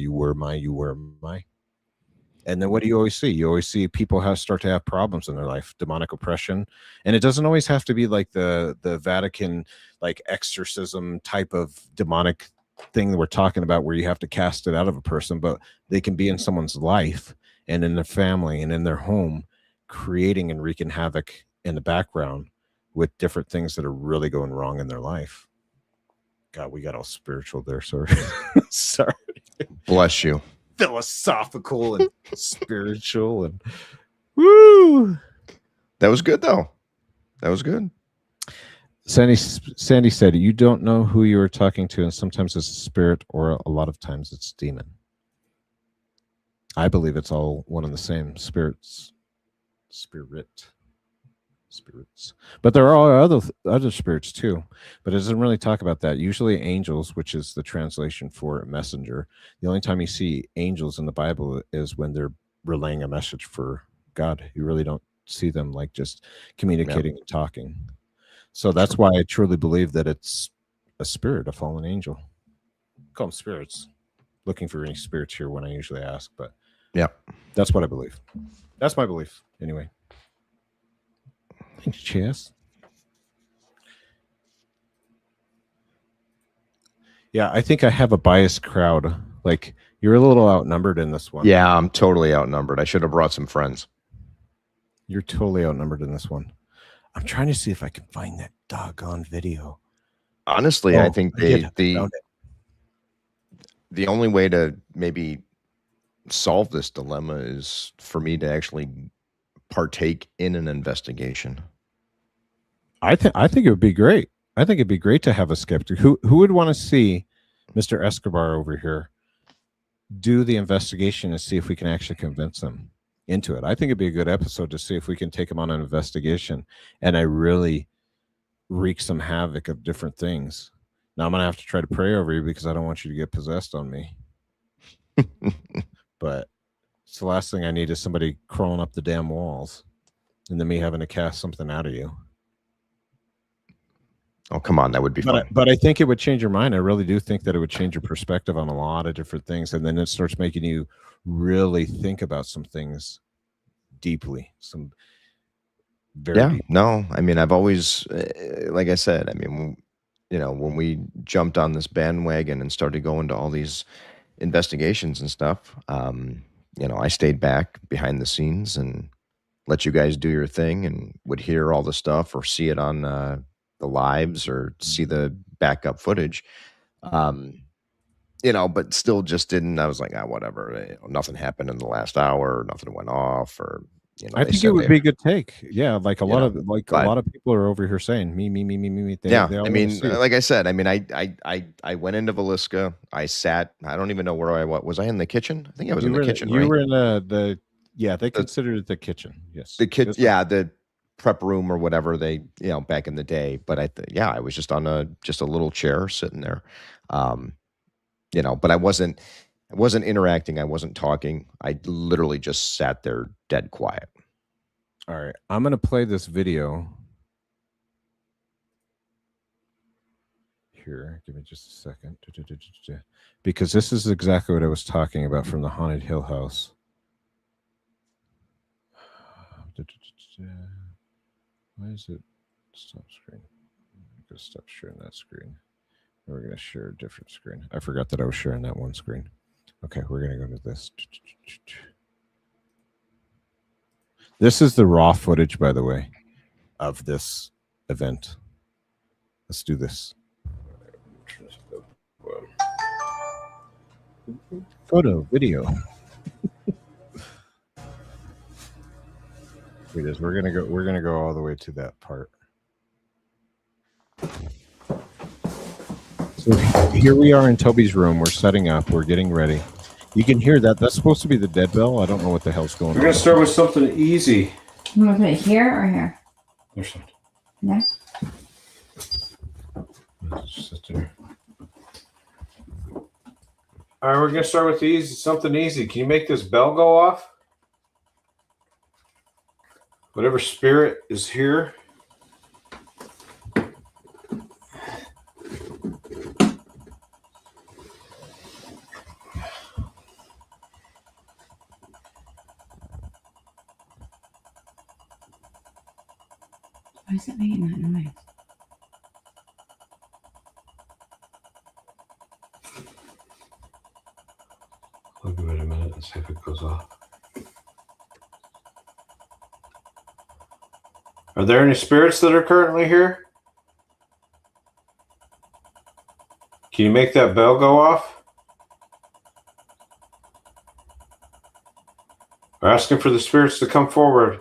And then what do you always see? You always see people start to have problems in their life, demonic oppression. And it doesn't always have to be like the Vatican, like exorcism type of demonic thing that we're talking about, where you have to cast it out of a person, but they can be in someone's life and in their family and in their home, creating and wreaking havoc in the background with different things that are really going wrong in their life. God, we got all spiritual there. Sorry. Sorry. Bless you. Philosophical and spiritual and woo. That was good though. That was good. Sandy said, you don't know who you are talking to, and sometimes it's a spirit, or a lot of times it's demon. I believe it's all one and the same. Spirits. But there are other spirits too, but it doesn't really talk about that. Usually angels, which is the translation for a messenger, the only time you see angels in the Bible is when they're relaying a message for God. You really don't see them like just communicating and talking. So that's why I truly believe that it's a spirit, a fallen angel. Call them spirits. Looking for any spirits here when I usually ask, but yeah, that's what I believe. That's my belief anyway. Thanks, Chess. Yeah, I think I have a biased crowd. Like, you're a little outnumbered in this one. Yeah, I'm totally outnumbered. I should have brought some friends. You're totally outnumbered in this one. I'm trying to see if I can find that doggone video. Honestly, I think the only way to maybe solve this dilemma is for me to actually partake in an investigation. I think it would be great. I think it'd be great to have a skeptic. Who would want to see Mr. Escobar over here do the investigation and see if we can actually convince him into it? I think it'd be a good episode to see if we can take him on an investigation and I really wreak some havoc of different things. Now I'm gonna have to try to pray over you because I don't want you to get possessed on me. but it's the last thing I need is somebody crawling up the damn walls and then me having to cast something out of you. Oh, come on. That would be fun. But I think it would change your mind. I really do think that it would change your perspective on a lot of different things. And then it starts making you really think about some things deeply. Some very deep. No, I mean, I've always, like I said, I mean, you know, when we jumped on this bandwagon and started going to all these investigations and stuff, you know, I stayed back behind the scenes and let you guys do your thing and would hear all the stuff or see it on the lives or see the backup footage. You know, but still just didn't. I was like, whatever. You know, nothing happened in the last hour. Nothing went off, or you know. I think it would be a good take. Yeah, like a lot of people are over here saying me. They I mean, like I said, I mean, I went into Villisca. I sat. I don't even know where I was. I in the kitchen? I think I was in the kitchen. You were in the they considered it the kitchen. Yes, the kitchen. Yeah, the prep room or whatever they, you know, back in the day. But I was just on a little chair sitting there. You know, but I wasn't interacting. I wasn't talking. I literally just sat there dead quiet. All right. I'm going to play this video. Here, give me just a second. Because this is exactly what I was talking about from the Haunted Hill House. Why is it stop screen? I'm going to stop sharing that screen. We're going to share a different screen. I forgot that I was sharing that one screen. Okay, we're going to go to this. This is the raw footage, by the way, of this event. Let's do this. Photo, video. We're gonna go all the way to that part. So here we are in Toby's room. We're setting up. We're getting ready. You can hear that. That's supposed to be the dead bell. I don't know what the hell's going on. We're going to start with something easy. You want to put it here or here? There's something. Yeah. Just sit there. All right, we're going to start with something easy. Can you make this bell go off? Whatever spirit is here. Why is it making that noise? I'll give it a minute and see if it goes off. Are there any spirits that are currently here? Can you make that bell go off? We're asking for the spirits to come forward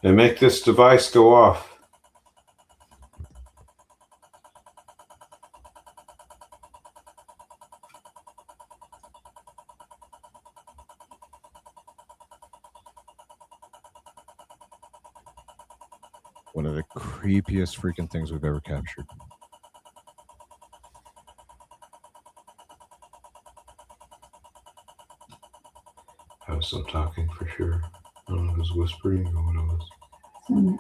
and make this device go off. One of the creepiest freaking things we've ever captured. I was still talking for sure. I don't know if it was whispering or what it was. What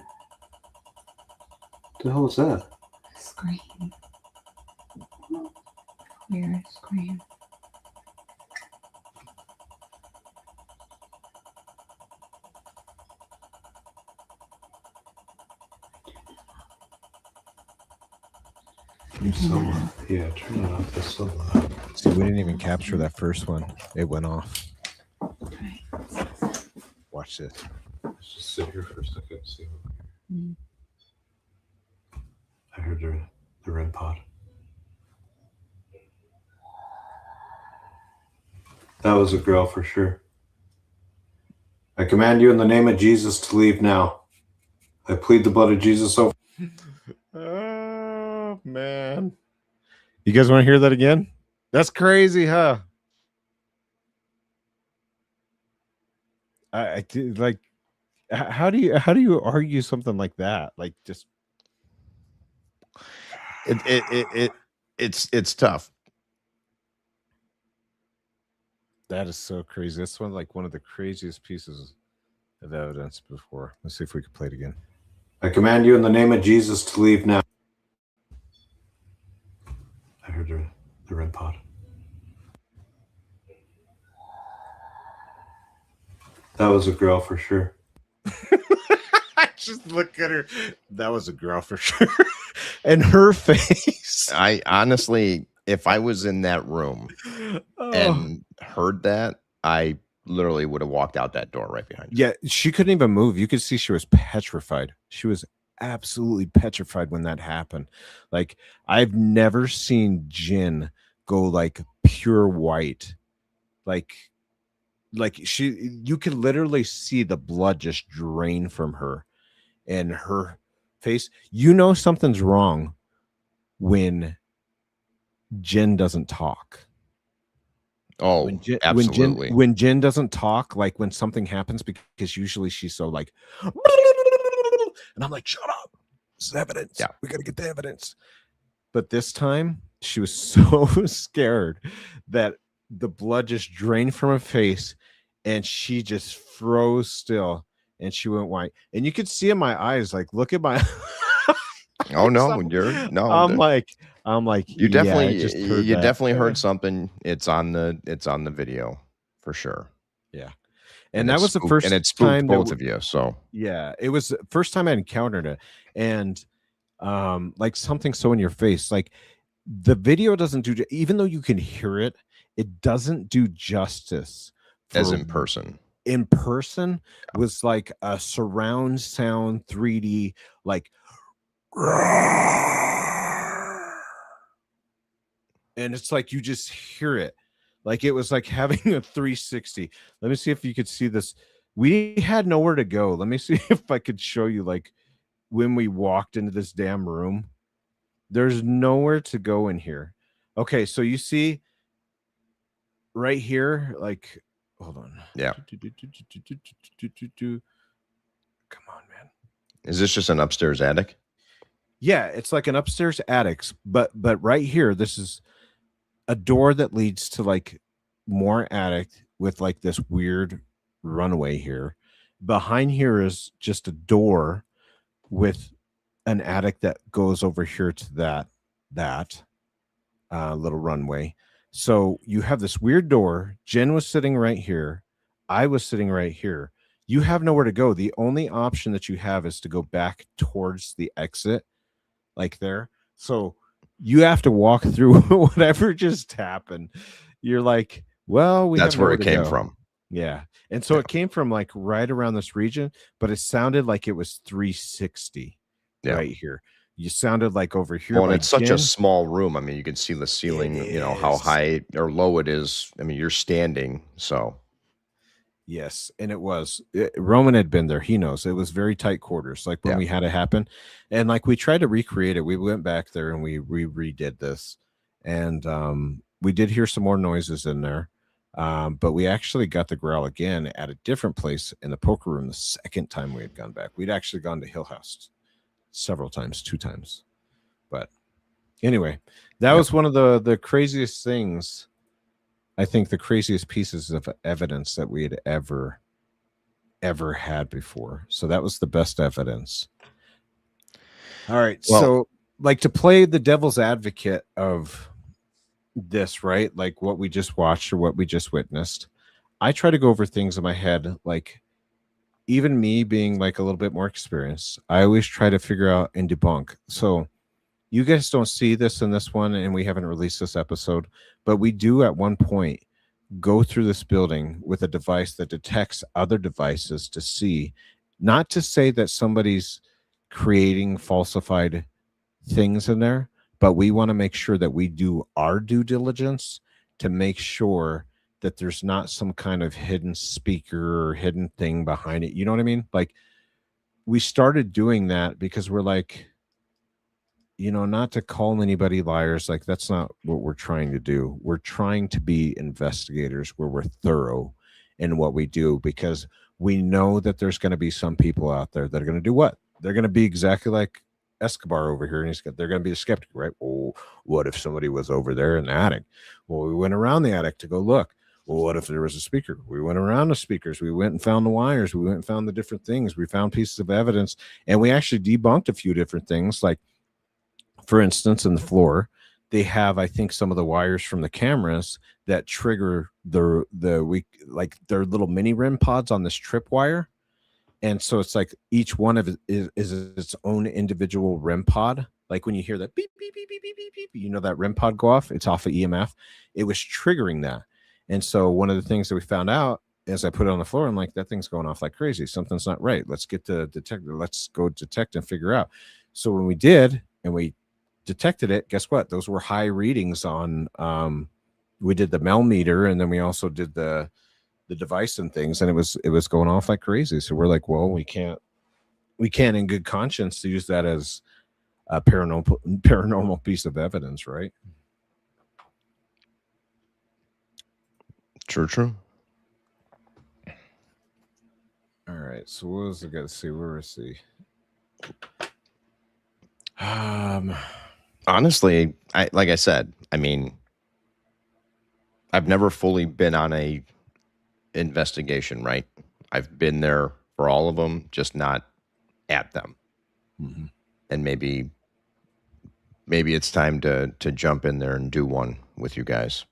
the hell is that? Scream. Weird scream. Yeah, turn it off. That's so loud. See, we didn't even capture that first one. It went off. Okay. Watch this. Let's just sit here for a second and see what we hear. Mm. I heard the red pot. That was a girl for sure. I command you in the name of Jesus to leave now. I plead the blood of Jesus over. Oh, man. You guys want to hear that again? That's crazy, huh? I like, how do you argue something like that? Like, just It's tough. That is so crazy. That's one of the craziest pieces of evidence before. Let's see if we can play it again. I command you in the name of Jesus to leave now. I heard the red pot. That was a girl for sure. Just look at her. That was a girl for sure. And her face. I honestly, if I was in that room and heard that, I literally would have walked out that door right behind you. Yeah, she couldn't even move. You could see she was petrified. She was absolutely petrified when that happened. Like, I've never seen Jin go like pure white. Like you could literally see the blood just drain from her and her face. You know something's wrong when Jin doesn't talk. Oh, absolutely. When Jin doesn't talk, like when something happens, because usually she's so like, and I'm like, shut up. This is evidence. Yeah. We got to get the evidence. But this time she was so scared that the blood just drained from her face and she just froze still and she went white. And you could see in my eyes, like, look at my Oh no, I'm like you definitely you definitely heard something. It's on the video for sure. Yeah. And that was the first and it spooked time both of you. So yeah, it was the first time I encountered it. And like something so in your face, like the video doesn't do, even though you can hear it, it doesn't do justice as in person. In person was like a surround sound 3D, like, and it's like you just hear it. Like it was like having a 360. Let me see if you could see this. We had nowhere to go. Let me see if I could show you, like, when we walked into this damn room. There's nowhere to go in here. Okay, so you see right here, like, hold on. Yeah. Come on, man. Is this just an upstairs attic? Yeah, it's like an upstairs attic, but right here, this is a door that leads to like more attic with like this weird runway here. Behind here is just a door with an attic that goes over here to that little runway. So you have this weird door. Jen was sitting right here. I was sitting right here. You have nowhere to go. The only option that you have is to go back towards the exit, like there. So you have to walk through whatever just happened. You're like, well, that's where it came from. Yeah. And so it came from like right around this region, but it sounded like it was 360 right here. You sounded like over here. Well, and it's such a small room. I mean, you can see the ceiling, you know, how high or low it is. I mean, you're standing. So yes, and it was. Roman had been there. He knows. It was very tight quarters, like when we had it happen. And like we tried to recreate it. We went back there and we redid this. And we did hear some more noises in there. But we actually got the growl again at a different place in the poker room the second time we had gone back. We'd actually gone to Hill House several times, 2 times. But anyway, that was one of the craziest things. I think the craziest pieces of evidence that we had ever had before. So that was the best evidence. All right. Well, so like to play the devil's advocate of this, right? Like what we just watched or what we just witnessed. I try to go over things in my head, like even me being like a little bit more experienced, I always try to figure out and debunk. So you guys don't see this in this one, and we haven't released this episode, but we do at one point go through this building with a device that detects other devices to see, not to say that somebody's creating falsified things in there, but we want to make sure that we do our due diligence to make sure that there's not some kind of hidden speaker or hidden thing behind it. You know what I mean? Like we started doing that because we're like, you know, not to call anybody liars. Like that's not what we're trying to do. We're trying to be investigators where we're thorough in what we do, because we know that there's going to be some people out there that are going to do what? They're going to be exactly like Escobar over here, and they're going to be a skeptic, right? Oh, what if somebody was over there in the attic? Well, we went around the attic to go look. Well, what if there was a speaker? We went around the speakers. We went and found the wires. We went and found the different things. We found pieces of evidence, and we actually debunked a few different things. Like, for instance, in the floor, they have, I think, some of the wires from the cameras that trigger their little mini REM pods on this tripwire. And so it's like each one of it is its own individual REM pod. Like when you hear that beep, beep, beep, beep, beep, beep, beep, you know, that REM pod go off, it's off of EMF. It was triggering that. And so one of the things that we found out as I put it on the floor, I'm like, that thing's going off like crazy. Something's not right. Let's get the detector. Let's go detect and figure out. So when we did, and we detected it, guess what? Those were high readings on, we did the Mel meter, and then we also did the device and things, and it was going off like crazy. So we're like, well, we can't in good conscience use that as a paranormal piece of evidence, right? True. All right. So what was I got to see? Where is he? Honestly, like I said, I mean, I've never fully been on a investigation, right? I've been there for all of them, just not at them. Mm-hmm. And maybe it's time to jump in there and do one with you guys,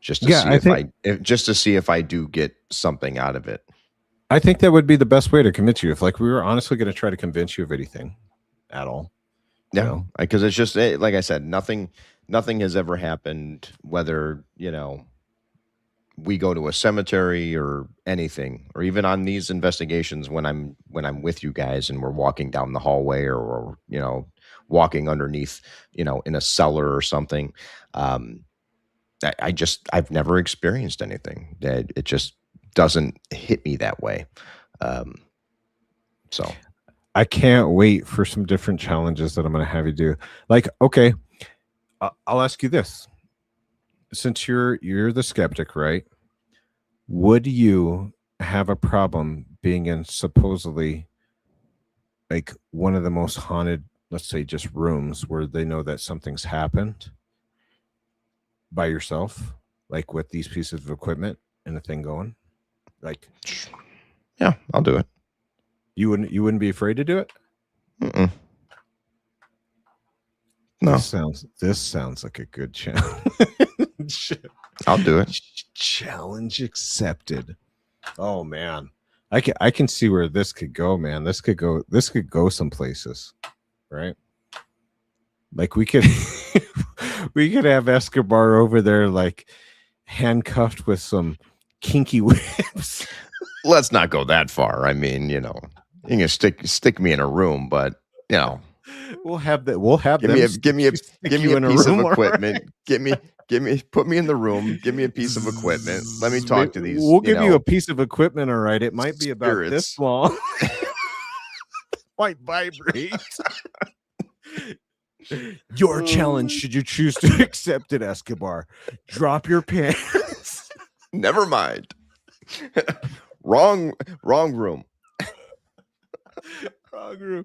just to see if I do get something out of it. I think that would be the best way to convince you. If like we were honestly going to try to convince you of anything at all. Yeah, because it's just like I said, nothing has ever happened. Whether we go to a cemetery or anything, or even on these investigations when I'm with you guys and we're walking down the hallway or walking underneath in a cellar or something. I've never experienced anything. It just doesn't hit me that way. So I can't wait for some different challenges that I'm going to have you do. Like, okay, I'll ask you this. Since you're the skeptic, right? Would you have a problem being in supposedly like one of the most haunted, let's say, just rooms where they know that something's happened by yourself, like with these pieces of equipment and the thing going? Like, yeah, I'll do it. You wouldn't be afraid to do it? Mm-mm. No. This sounds like a good challenge. I'll do it. Challenge accepted. Oh man, I can see where this could go, man. This could go some places, right? Like we could have Escobar over there, like handcuffed with some kinky whips. Let's not go that far. I mean, you can stick me in a room, but we'll have that. Give me a piece of equipment. Put me in the room. Give me a piece of equipment. Let me talk to these. We'll give you a piece of equipment. All right. It might be about this long. Might vibrate. Your challenge, should you choose to accept it, Escobar. Drop your pants. Never mind. Wrong room. Wrong room.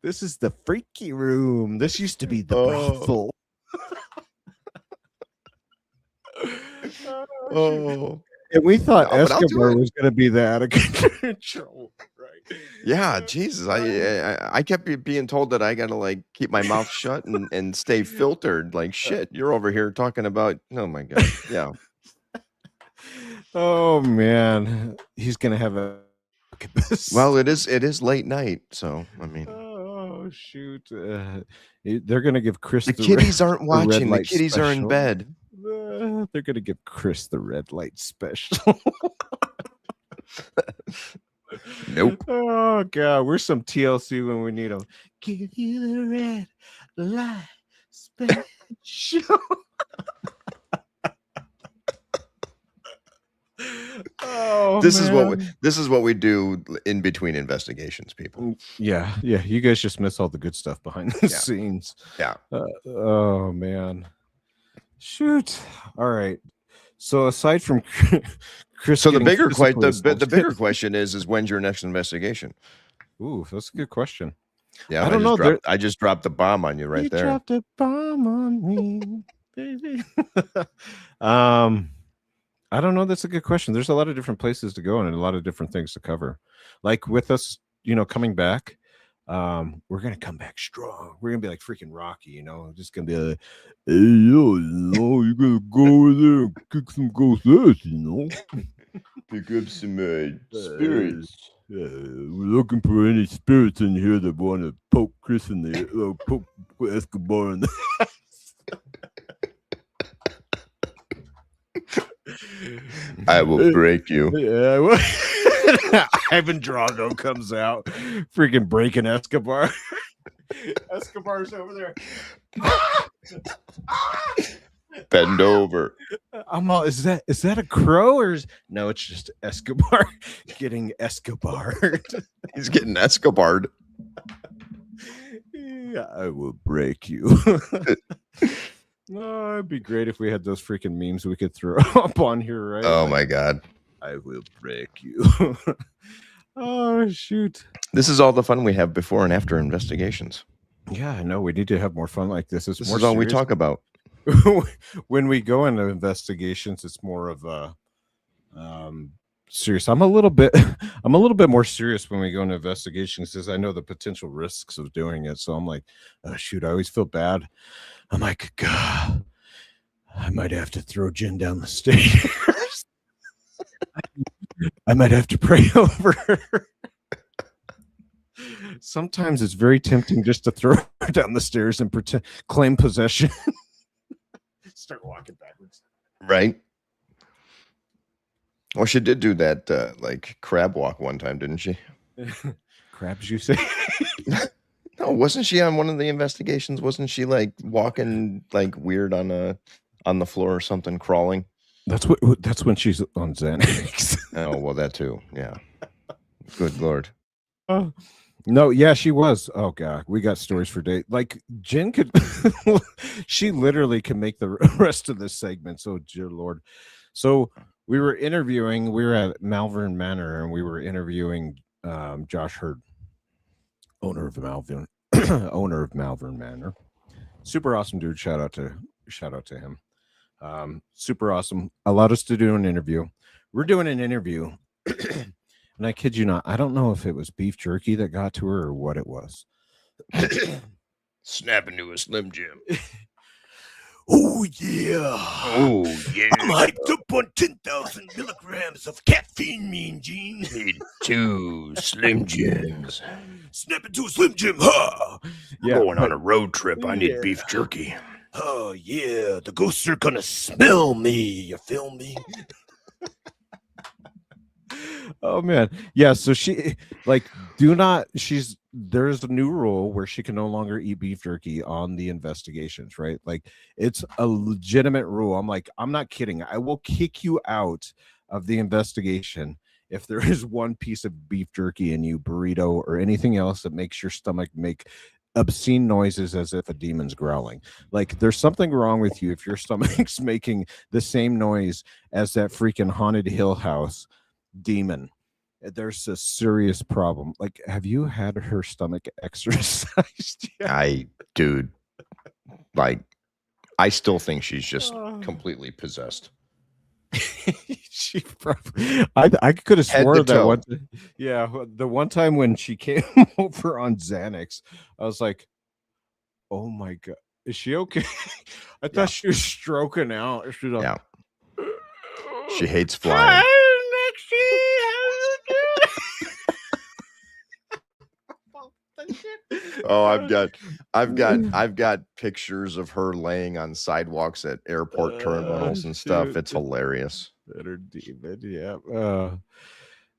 This is the freaky room. This used to be the brothel. And we thought Escobar was going to be the out of control, right? Yeah, Jesus. I kept being told that I got to like keep my mouth shut and stay filtered. Like shit, you're over here talking about. Oh my god, yeah. Oh man, he's gonna have a. Look at this. Well, it is late night, so I mean. Oh shoot, they're gonna give Chris. The kiddies aren't watching. The kiddies are in bed. They're gonna give Chris the red light special. Nope. Oh god, we're some TLC when we need them. Give you the red light special. Oh, this is what we do in between investigations, people. Yeah. You guys just miss all the good stuff behind the scenes. Yeah. Oh man. Shoot. All right. So aside from Chris, so the bigger question is when's your next investigation? Ooh, that's a good question. Yeah, I don't know. I just dropped the bomb on you right there. Dropped a bomb on me, baby. I don't know. That's a good question. There's a lot of different places to go and a lot of different things to cover. Like with us, coming back, we're gonna come back strong. We're gonna be like freaking Rocky, just gonna be like, hey yo, you're gonna go over there and kick some ghost ass, Pick up some spirits. We're looking for any spirits in here that want to poke Chris in the poke Escobar in the I will break you. Yeah, Ivan Drago comes out, freaking breaking Escobar. Escobar's over there. Bend over. I'm all. Is that a crow or no? It's just Escobar getting Escobar. He's getting Escobar'd. Yeah, I will break you. Oh, it'd be great if we had those freaking memes we could throw up on here, right? Oh my God. I will break you. Oh, shoot. This is all the fun we have before and after investigations. Yeah, I know. We need to have more fun like this. This is all we talk about. When we go into investigations, it's more of a serious. I'm a little bit more serious when we go into investigations because I know the potential risks of doing it. So I'm like, oh, shoot, I always feel bad. I'm like, God, I might have to throw Jen down the stairs. I might have to pray over her. Sometimes it's very tempting just to throw her down the stairs and claim possession. Start walking backwards. Right. Well, she did do that like crab walk one time, didn't she? Crabs, you say? No, wasn't she on one of the investigations? Wasn't she like walking like weird on the floor or something, crawling? That's when she's on Xanax. Oh, well, that too. Yeah. Good Lord. No, yeah, she was. Oh God, we got stories for days. Like Jen could, she literally can make the rest of this segment. So, dear Lord. So we were at Malvern Manor, and we were interviewing Josh Hurd, owner of Malvern Manor. Super awesome dude. Shout out to him. Super awesome. Allowed us to do an interview. We're doing an interview. And I kid you not, I don't know if it was beef jerky that got to her or what it was. Snap into a Slim Jim. Oh, yeah. Oh, yeah. I'm hyped up on 10,000 milligrams of caffeine, Mean Gene. Need 2 Slim Jims. Snap into a Slim Jim, huh? Yeah, Going on a road trip. I need beef jerky. Oh, yeah. The ghosts are going to smell me. You feel me? Oh man, yeah. So she there's a new rule where she can no longer eat beef jerky on the investigations, right? Like it's a legitimate rule. I'm like, I'm not kidding. I will kick you out of the investigation if there is one piece of beef jerky in you, burrito, or anything else that makes your stomach make obscene noises as if a demon's growling. Like there's something wrong with you if your stomach's making the same noise as that freaking haunted Hill House demon. There's a serious problem. Like, have you had her stomach exercised yet? Dude, like, I still think she's just completely possessed. She probably, I could have swore that one. Yeah, the one time when she came over on Xanax, I was like, oh my God, is she okay? I thought she was stroking out. She's like, yeah. She hates flying. Oh, I've got pictures of her laying on sidewalks at airport terminals and stuff. It's hilarious. Better demon, yeah.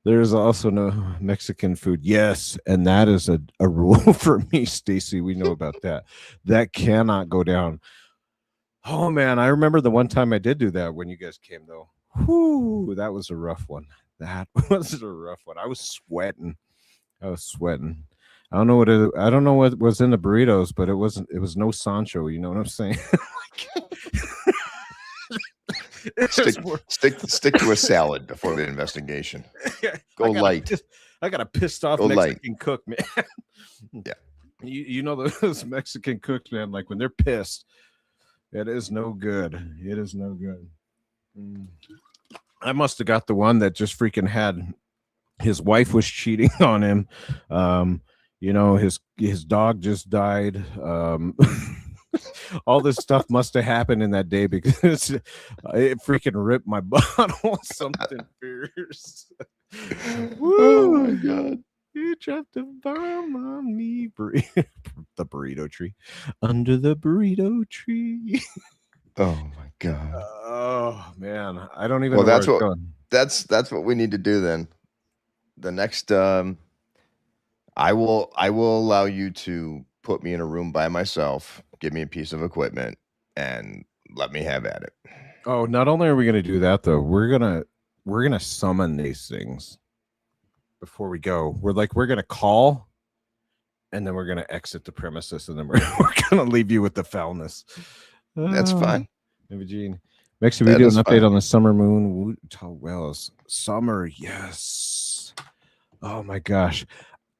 There's also no Mexican food. Yes, and that is a rule for me, Stacy. We know about that. That cannot go down. Oh man, I remember the one time I did do that when you guys came though. Whoo, that was a rough one. That was a rough one. I was sweating. I don't know what was in the burritos, but it was no Sancho, you know what I'm saying? Stick to a salad before the investigation. Go light. I got a pissed off Mexican cook, man. Yeah. You know those Mexican cooks, man, like when they're pissed, it is no good. It is no good. I must have got the one that just freaking had his wife was cheating on him. His dog just died. All this stuff must have happened in that day because it freaking ripped my bottle. Something fierce. Oh my God. You dropped a bomb on me. The burrito tree. Under the burrito tree. Oh my God. Oh man. I don't even Well, know that's where it's what going. that's what we need to do then. The next I will allow you to put me in a room by myself, give me a piece of equipment, and let me have at it. Oh, not only are we gonna do that though, we're gonna summon these things before we go. We're gonna call and then we're gonna exit the premises and then we're gonna leave you with the foulness. That's fine. Gene. Mekcee, we That do an is update fine. on the summer moon. Wells. Summer, yes. Oh my gosh.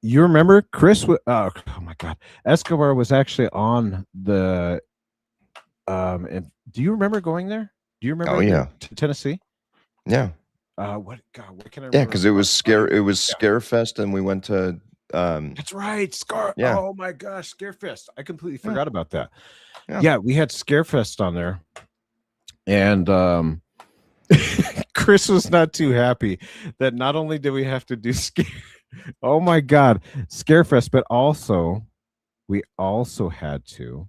You remember Chris? Oh my God. Escobar was actually on the. And do you remember going there? Do you remember Oh yeah. Tennessee? Yeah. What can I remember? Yeah, because it was Yeah. Scarefest, and we went to That's right. Yeah. Oh my gosh, Scarefest. I completely forgot about that. Yeah. Yeah, we had Scarefest on there. And Chris was not too happy that not only did we have to do oh my God, Scarefest, but also we also had to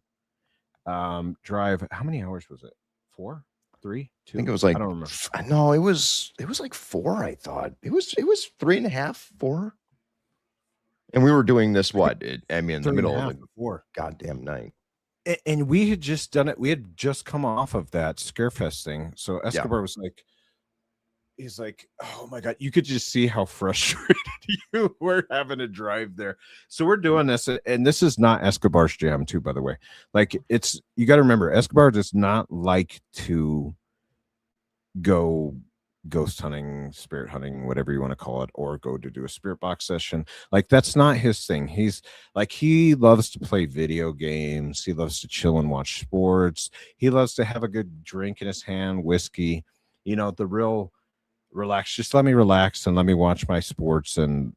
drive. How many hours was it? 4, 3, 2? I think it was like I don't remember. No, it was like 4. I thought it was 3.5, 4. And we were doing this in the middle of the goddamn night. And we had just done it. We had just come off of that Scarefest thing. So Escobar was like, he's like, oh my God, you could just see how frustrated you were having to drive there. So we're doing this, and this is not Escobar's jam too, by the way. Like you got to remember, Escobar does not like to go ghost hunting, spirit hunting, whatever you want to call it, or go to do a spirit box session. Like that's not his thing. He's like, he loves to play video games. He loves to chill and watch sports. He loves to have a good drink in his hand, whiskey, the real relax. Just let me relax and let me watch my sports. And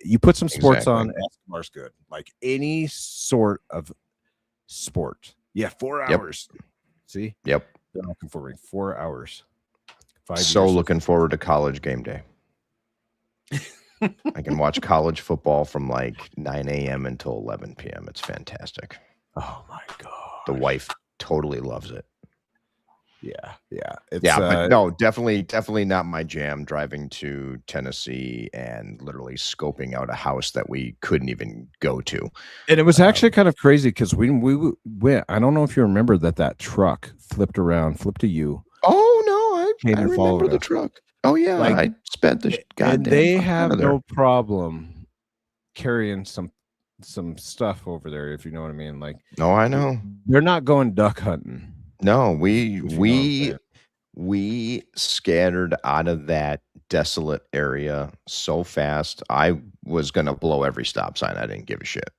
you put some sports on, Escobar's good. Like any sort of sport. Yeah. 4 hours. See? Yep. They're looking for 4 hours. 5 So years. looking forward to college game day. I can watch college football from like 9 a.m. until 11 p.m. It's fantastic. Oh my God. The wife totally loves it. Yeah. But no, definitely not my jam, driving to Tennessee and literally scoping out a house that we couldn't even go to. And it was actually kind of crazy because when we went, I don't know if you remember that truck flipped to you. Oh no, I remember the us. truck. Oh yeah, I spent the goddamn. And they have no problem carrying some stuff over there, if you know what I mean. Like, no, I know they're not going duck hunting. No, we scattered out of that desolate area so fast. I was gonna blow every stop sign. I didn't give a shit.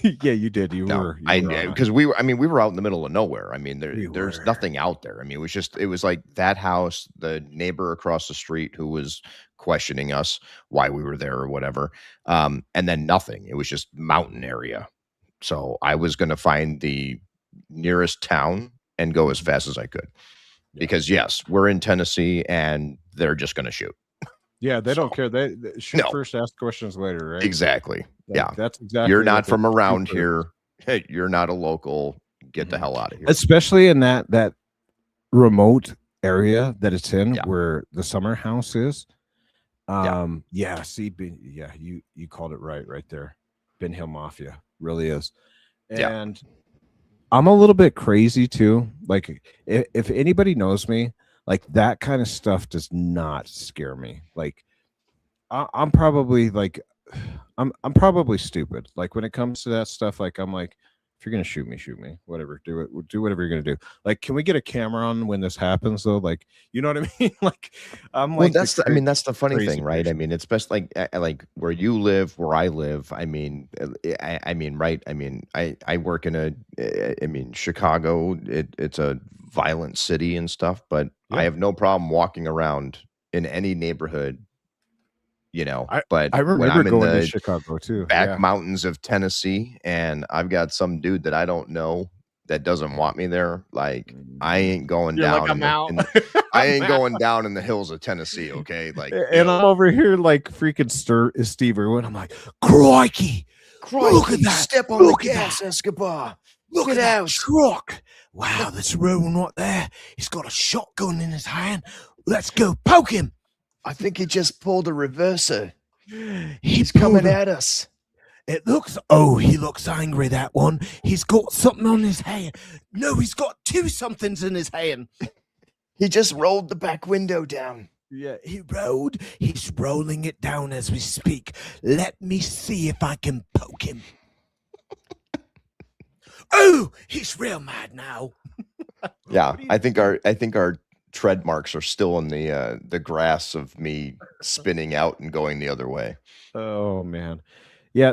Yeah, you did. Because we were out in the middle of nowhere. I mean, there's nothing out there. I mean, it was like that house, the neighbor across the street who was questioning us why we were there or whatever. And then nothing. It was just mountain area. So I was going to find the nearest town and go as fast as I could. Because yes, we're in Tennessee and they're just going to shoot. Yeah, they don't care. They shoot first, ask questions later, right? Exactly. Yeah, that's exactly. You're not from around here. Hey, you're not a local. Get the hell out of here. Especially in that remote area that it's in, where the summer house is. You called it right there. Ben Hill Mafia really is, and I'm a little bit crazy too. Like if anybody knows me, like that kind of stuff does not scare me. Like I'm probably like I'm probably stupid. Like when it comes to that stuff, like I'm like, if you're gonna shoot me, whatever, do it, do whatever you're gonna do. Like, can we get a camera on when this happens though? Like, you know what I mean? Like, I'm like, that's the funny thing, right? Person. I mean, it's best like where you live, where I live. I mean, right? I mean, I work in Chicago. It's a violent city and stuff, but Yeah. I have no problem walking around in any neighborhood, but I when remember I'm in going to the Chicago too. back Yeah. mountains of Tennessee and I've got some dude that I don't know that doesn't want me there, like I ain't going You're like, down I'm out. I ain't I'm going down in the hills of Tennessee, okay? Like, And I'm over here like freaking Steve Irwin. I'm like, crikey, look at that. Step on Look the at gas, that. Escobar. Look Get at that out. truck. Wow, this Rowan right there. He's got a shotgun in his hand. Let's go poke him. I think he just pulled a reverser. He's coming at us. He looks angry, that one. He's got something on his hand. No, he's got two somethings in his hand. He just rolled the back window down. Yeah, he's rolling it down as we speak. Let me see if I can poke him. Oh, he's real mad now. Yeah, I think our tread marks are still in the grass of me spinning out and going the other way. Oh man. Yeah,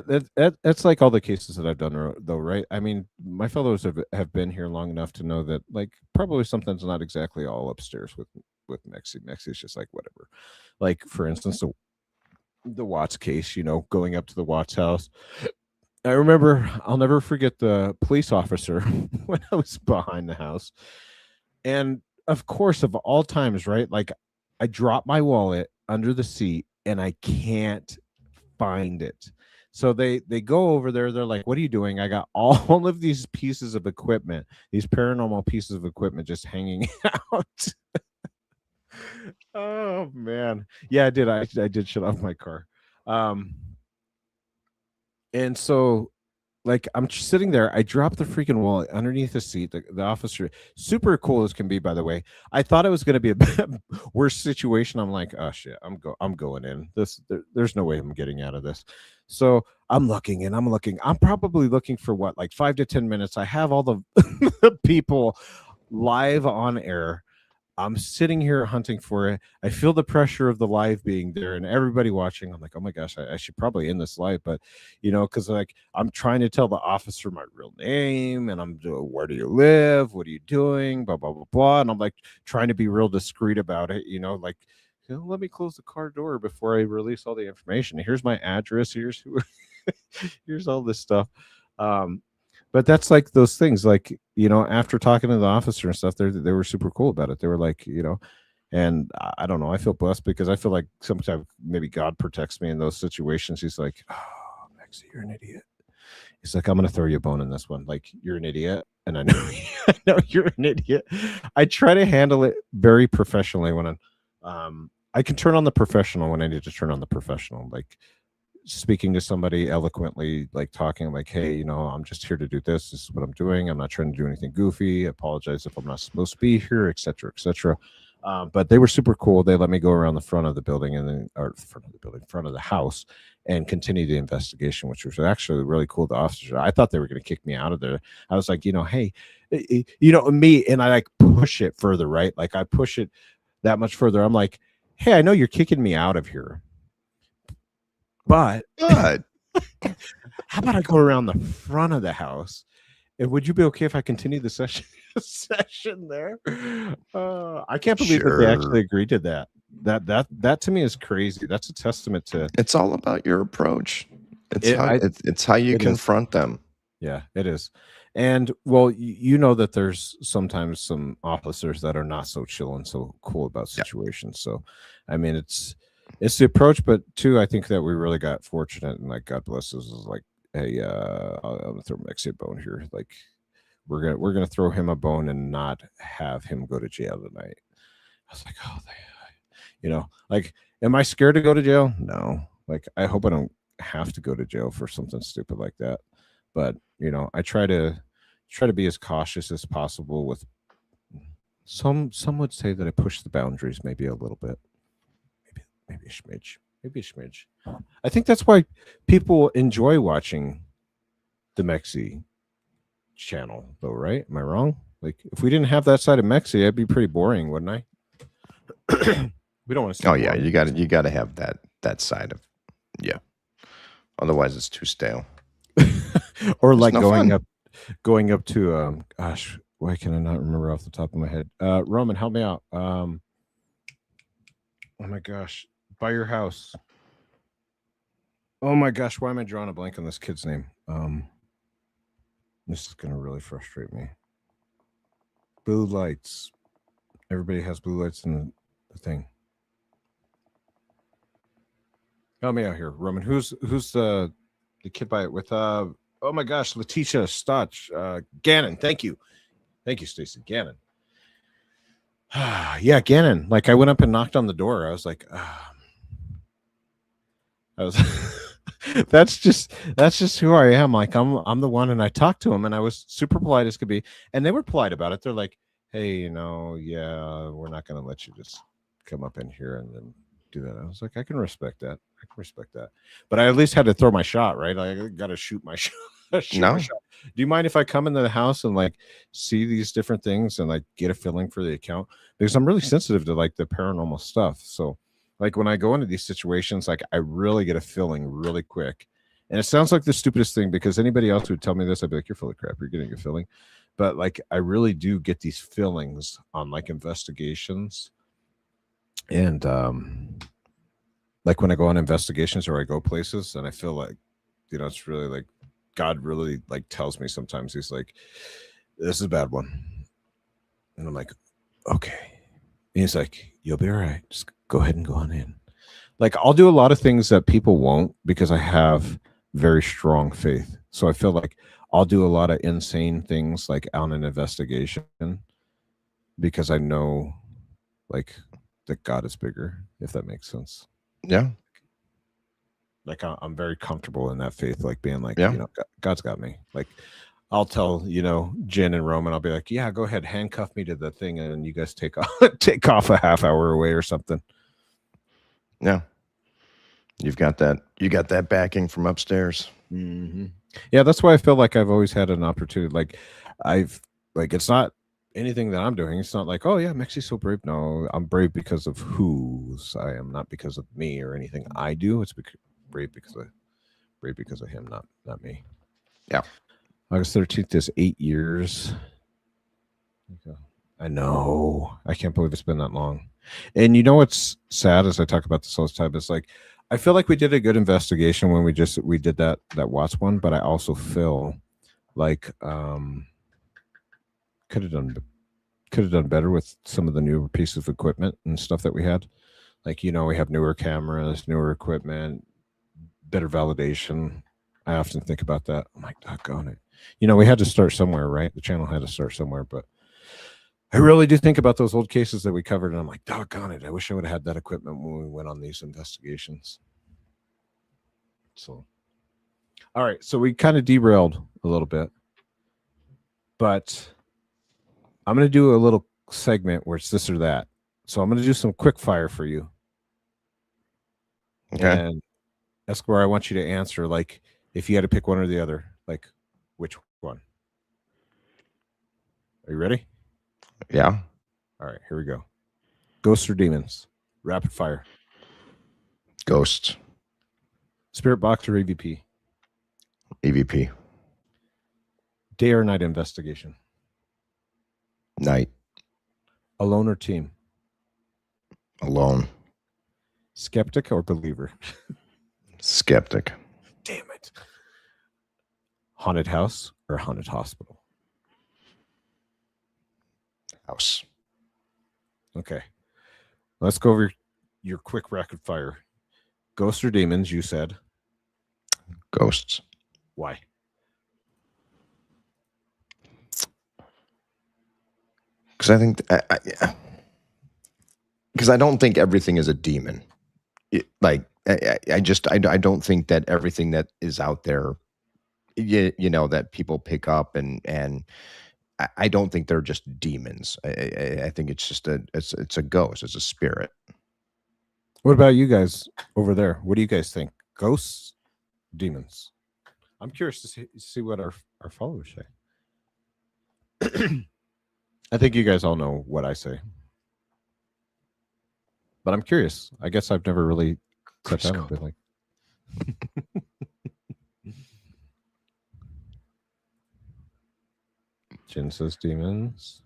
that's like all the cases that I've done though, right? I mean, my fellows have been here long enough to know that like probably something's not exactly all upstairs with Mekcee. Mekcee's just like whatever. Like for instance, the Watts case, going up to the Watts house. I remember, I'll never forget the police officer when I was behind the house. And of course, of all times, right? Like I dropped my wallet under the seat and I can't find it. So they go over there. They're like, what are you doing? I got all of these pieces of equipment, these paranormal pieces of equipment just hanging out. Oh, man. Yeah, I did. I did shut off my car. And so like I'm just sitting there, I dropped the freaking wallet underneath the seat. The officer, super cool as can be, by the way. I thought it was going to be a bit worse situation. I'm like, oh shit, I'm going in. There's no way I'm getting out of this. So I'm looking. I'm probably looking for what, like 5 to 10 minutes. I have all the people live on air. I'm sitting here hunting for it. I feel the pressure of the live being there and everybody watching. I'm like, oh my gosh, I should probably end this live. But, because like I'm trying to tell the officer my real name and I'm doing, where do you live? What are you doing? Blah, blah, blah, blah. And I'm like trying to be real discreet about it, like, let me close the car door before I release all the information. Here's my address. Here's who, here's all this stuff. But that's like those things, like, after talking to the officer and stuff, they were super cool about it. They were like, and I don't know, I feel blessed because I feel like sometimes maybe God protects me in those situations. He's like, oh, Mekcee, you're an idiot. He's like, I'm going to throw you a bone in this one. Like, you're an idiot. And I know you're an idiot. I try to handle it very professionally when I can turn on the professional when I need to turn on the professional. Like, speaking to somebody eloquently, like talking like, hey, I'm just here to do this. This is what I'm doing. I'm not trying to do anything goofy. I apologize if I'm not supposed to be here, etc., etc. But they were super cool. They let me go around the front of the building front of the house and continue the investigation, which was actually really cool. The officer, I thought they were going to kick me out of there. I was like, hey, me, and I like push it further, right? Like I push it that much further. I'm like, hey, I know you're kicking me out of here, but how about I go around the front of the house? And would you be okay if I continue the session there? I can't believe that they actually agreed to that. That to me is crazy. That's a testament to. It's all about your approach. It's how you confront them. Yeah, it is. And well, you know that there's sometimes some officers that are not so chill and so cool about situations. Yeah. So, I mean, it's the approach, but too, I think that we really got fortunate and like God bless us is like, hey, I'm gonna throw Mekcee a bone here. Like, we're gonna throw him a bone and not have him go to jail tonight. I was like, oh, like, am I scared to go to jail? No. Like, I hope I don't have to go to jail for something stupid like that. But I try to be as cautious as possible. With some would say that I push the boundaries maybe a little bit, maybe a smidge. I think that's why people enjoy watching the Mekcee channel, though, right? Am I wrong? Like, if we didn't have that side of Mekcee, it'd be pretty boring, wouldn't I? We don't want to. Oh yeah, you got to have that side of, yeah. Otherwise, it's too stale. Or like going up to Why can I not remember off the top of my head? Roman, help me out. Oh my gosh. By your house. Oh my gosh, why am I drawing a blank on this kid's name? This is gonna really frustrate me. Blue lights. Everybody has blue lights in the thing. Help me out here, Roman. Who's the kid by it with oh my gosh, Letitia Stotch, Gannon. Thank you, Stacy. Gannon. Yeah, Gannon. Like I went up and knocked on the door. I was like, I was. that's just who I am. Like I'm the one, and I talked to him, and I was super polite as could be, and they were polite about it. They're like, hey, yeah, we're not going to let you just come up in here and then do that. I was like, I can respect that. But I at least had to throw my shot, right? I got to shoot my shot. No. Do you mind if I come into the house and like see these different things and like get a feeling for the account? Because I'm really sensitive to like the paranormal stuff. So like when I go into these situations, like I really get a feeling really quick. And it sounds like the stupidest thing because anybody else would tell me this, I'd be like, you're full of crap. You're getting a feeling. But like I really do get these feelings on like investigations. And like when I go on investigations or I go places and I feel like, it's really like God really like tells me sometimes. He's like, this is a bad one. And I'm like, okay. And he's like, you'll be all right. Just go ahead and go on in. Like I'll do a lot of things that people won't because I have very strong faith. So I feel like I'll do a lot of insane things like on an investigation because I know like that God is bigger, if that makes sense. Yeah. Like I'm very comfortable in that faith, like being like, Yeah. God's got me. Like I'll tell, Jen and Roman, I'll be like, yeah, go ahead, handcuff me to the thing, and you guys take off a half hour away or something. Yeah. You got that backing from upstairs. Mm-hmm. Yeah, that's why I feel like I've always had an opportunity. Like it's not anything that I'm doing. It's not like, oh yeah, Mekcee's so brave. No, I'm brave because of whose I am, not because of me or anything I do. It's brave because of him, not me. Yeah. August 13th is 8 years. Okay. I know. I can't believe it's been that long. And what's sad as I talk about this all the time is like I feel like we did a good investigation when we did that Watts one, but I also feel like could have done better with some of the newer pieces of equipment and stuff that we had. Like, we have newer cameras, newer equipment, better validation. I often think about that. I'm like, doggone it. We had to start somewhere, right? The channel had to start somewhere, but I really do think about those old cases that we covered, and I'm like, doggone it. I wish I would have had that equipment when we went on these investigations. So, all right. So we kind of derailed a little bit, but I'm going to do a little segment where it's this or that. So I'm going to do some quick fire for you. Okay. And Escobar, I want you to answer, like, if you had to pick one or the other, like, which one? Are you ready? Yeah. All right, here we go. Ghosts or demons? Rapid fire. Ghosts. Spirit box or EVP? EVP. Day or night investigation? Night. Alone or team? Alone. Skeptic or believer? Skeptic. Damn it. Haunted house or haunted hospital? House. Okay. Let's go over your quick rapid fire. Ghosts or demons, you said. Ghosts. Why? Because I think because I don't think everything is a demon. I don't think that everything that is out there, that people pick up and I don't think they're just demons. I think it's just it's a ghost. It's a spirit. What about you guys over there? What do you guys think? Ghosts, demons? I'm curious to see what our followers say. I think you guys all know what I say. But I'm curious. I guess I've never really sat down and been like. Jen says demons.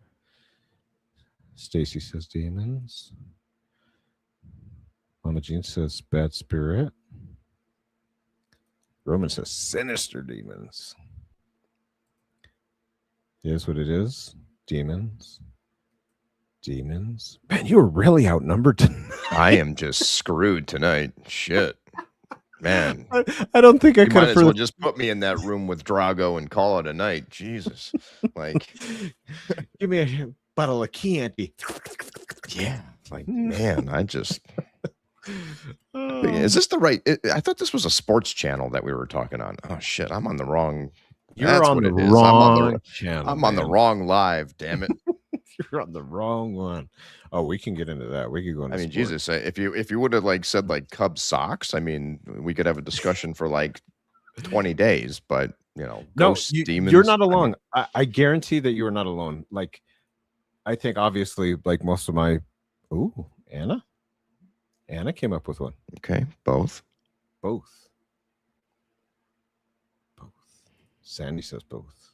Stacy says demons. Mama Jean says bad spirit. Roman says sinister demons. It is what it is. Demons. Demons. Man, you were really outnumbered tonight. I am just screwed tonight. Shit. Man. I don't think I You could might have as well just put me in that room with Drago and call it a night. Jesus. Like, give me a bottle of Chianti. yeah. Like, man, I just... Is this the right... I thought this was a sports channel that we were talking on. Oh, shit. I'm on the wrong... You're That's on what the it is. wrong channel. I'm on the wrong live, damn it. You're on the wrong one. Oh, we can get into that. We could go into I mean, sports. Jesus, if you would have like said like Cubs socks, I mean, we could have a discussion for like 20 days, but you know, No, ghosts, demons. you're not alone. I guarantee that you are not alone. Like, I think obviously, like most of my, Anna came up with one. Okay, both. Sandy says both.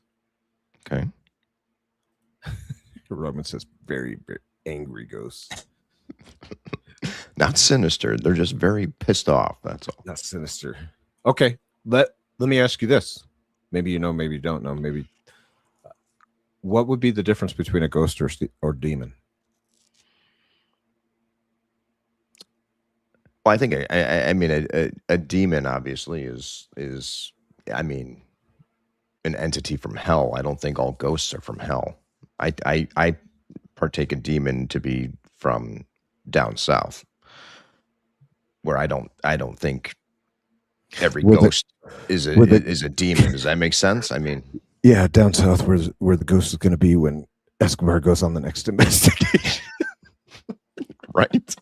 Okay. Roman says very, very angry ghosts. Not sinister. They're just very pissed off. That's all. Not sinister. Okay, let me ask you this. Maybe you know, maybe you don't know. Maybe what would be the difference between a ghost or demon? Well, I think I mean a demon obviously is I mean an entity from hell. I don't think all ghosts are from hell. I partake a demon to be from down south, where I don't think every ghost is a demon. Does that make sense? I mean, yeah, down south where the ghost is going to be when Escobar goes on the next investigation, right?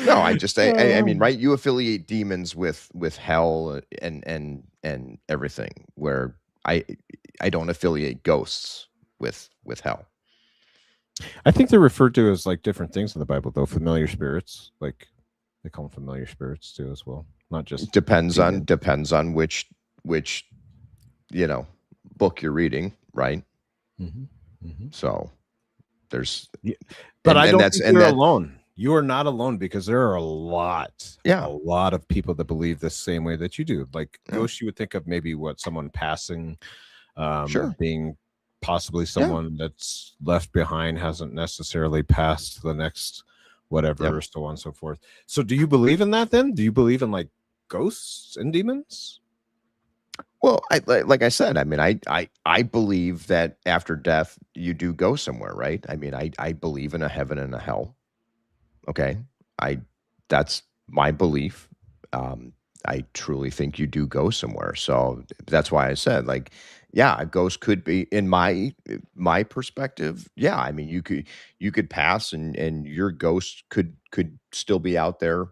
No, I mean, right? You affiliate demons with hell and everything, where I don't affiliate ghosts with hell. I think they're referred to as like different things in the Bible, though. Familiar spirits, like they call them familiar spirits too, as well. Not just depends on which book you're reading, right? So there's, but I don't think you're alone. You are not alone, because there are a lot of people that believe the same way that you do. Like ghosts, you would think of maybe someone passing, being possibly someone that's left behind, hasn't necessarily passed to the next whatever, or so on and so forth. So do you believe in that then? Do you believe in like ghosts and demons? Well, like I said, I mean, I believe that after death you do go somewhere, right? I mean, I believe in a heaven and a hell. Okay, that's my belief. I truly think you do go somewhere. So that's why I said, like, yeah, a ghost could be, in my perspective. Yeah, I mean, you could pass and your ghost could still be out there,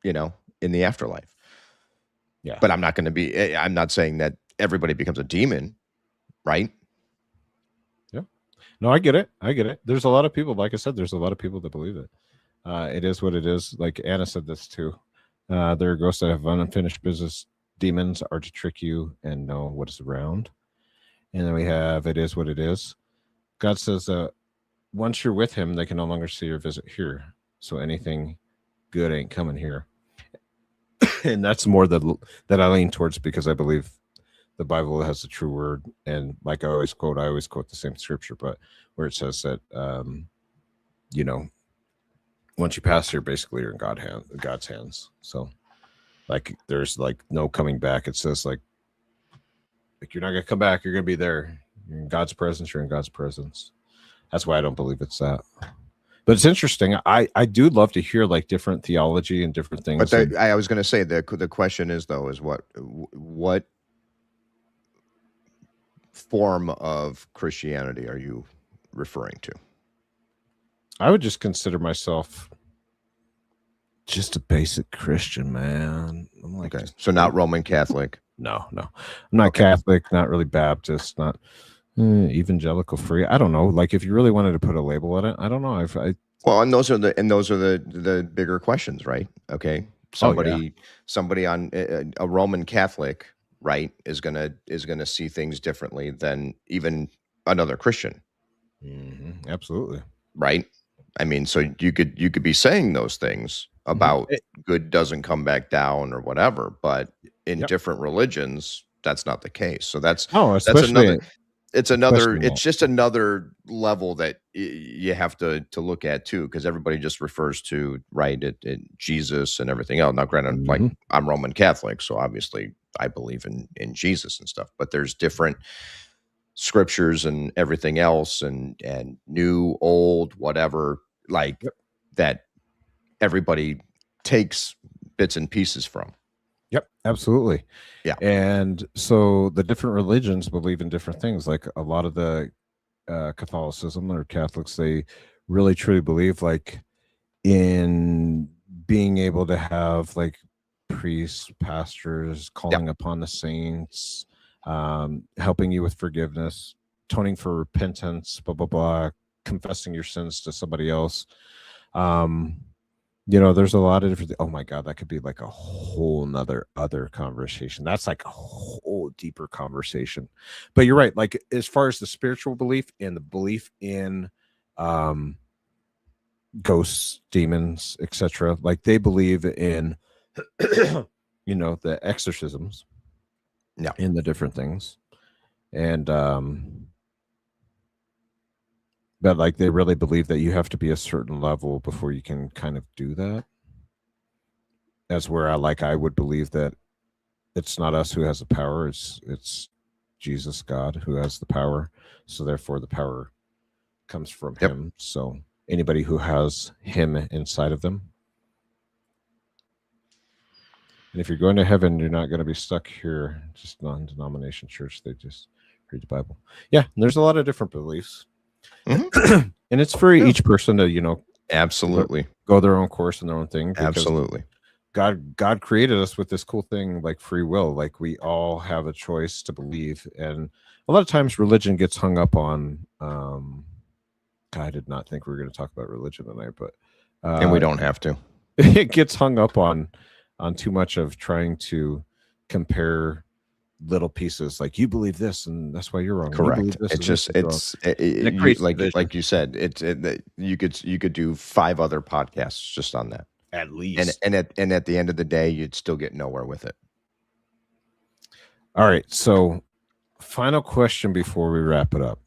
in the afterlife. Yeah, but I'm not saying that everybody becomes a demon, right? Yeah, no, I get it. There's a lot of people, like I said, there's a lot of people that believe it. It is what it is. Like Anna said this too. There are ghosts that have unfinished business. Demons are to trick you and know what is around. And then we have, it is what it is. God says, once you're with him, they can no longer see or visit here. So anything good ain't coming here. And that's more that I lean towards, because I believe the Bible has the true word. And like I always quote the same scripture, but where it says that, once you pass here, basically you're in God's hands. So like there's like no coming back. It says like you're not gonna come back, you're gonna be there. You're in God's presence, you're in God's presence. That's why I don't believe it's that. But it's interesting. I do love to hear like different theology and different things. But I was gonna say the question is what form of Christianity are you referring to? I would just consider myself just a basic Christian, man. I'm like, okay. So not Roman Catholic. No. I'm not Catholic, not really Baptist, not evangelical free. I don't know. Like if you really wanted to put a label on it, I don't know. Well, and those are the bigger questions, right? Okay. Somebody on a Roman Catholic, right, is gonna see things differently than even another Christian, Absolutely. right? I mean, so you could be saying those things about It- good doesn't come back down or whatever, but in Yep. different religions, that's not the case. So that's especially another it's especially in that. just another level that you have to look at too, because everybody just refers to right it Jesus and everything else. Now, granted, like Mhm. I'm Roman Catholic, so obviously I believe in Jesus and stuff, but there's different scriptures and everything else, and new, old, whatever, like Yep. that everybody takes bits and pieces from. Yep, absolutely. Yeah. And so the different religions believe in different things. Like a lot of the Catholicism or Catholics, they really truly believe like in being able to have like priests, pastors calling upon the saints, helping you with forgiveness, atoning for repentance, blah blah blah, confessing your sins to somebody else. There's a lot of different. Oh my God, that could be like a whole nother other conversation. That's like a whole deeper conversation. But you're right. Like as far as the spiritual belief and the belief in ghosts, demons, etc., like they believe in the exorcisms, Yeah. in the different things, and but like they really believe that you have to be a certain level before you can kind of do that. That's where I would believe that it's not us who has the power, it's Jesus, God, who has the power. So therefore the power comes from Yep. him. So anybody who has him inside of them. And if you're going to heaven, you're not going to be stuck here, just non-denomination church. They just read the Bible. Yeah, and there's a lot of different beliefs. And it's for each person to, Absolutely. go their own course and their own thing. because Absolutely. God created us with this cool thing like free will. Like we all have a choice to believe. And a lot of times religion gets hung up on I did not think we were going to talk about religion tonight, but And we don't have to. it gets hung up on too much of trying to compare little pieces. Like you believe this and that's why you're wrong. You Correct. believe this It's and just this is wrong. it creates like division. you said, you could do 5 other podcasts just on that. At least. And at the end of the day, you'd still get nowhere with it. All right. So final question before we wrap it up.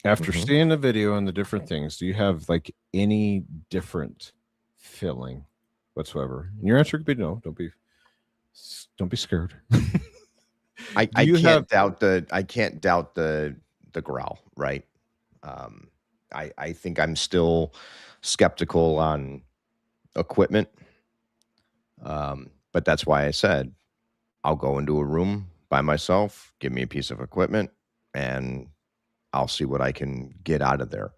After Mhm. seeing the video and the different things, do you have like any different feeling whatsoever? And your answer could be no. Don't be scared. I Do you can't doubt the growl, right? I think I'm still skeptical on equipment. But that's why I said I'll go into a room by myself, give me a piece of equipment, and I'll see what I can get out of there.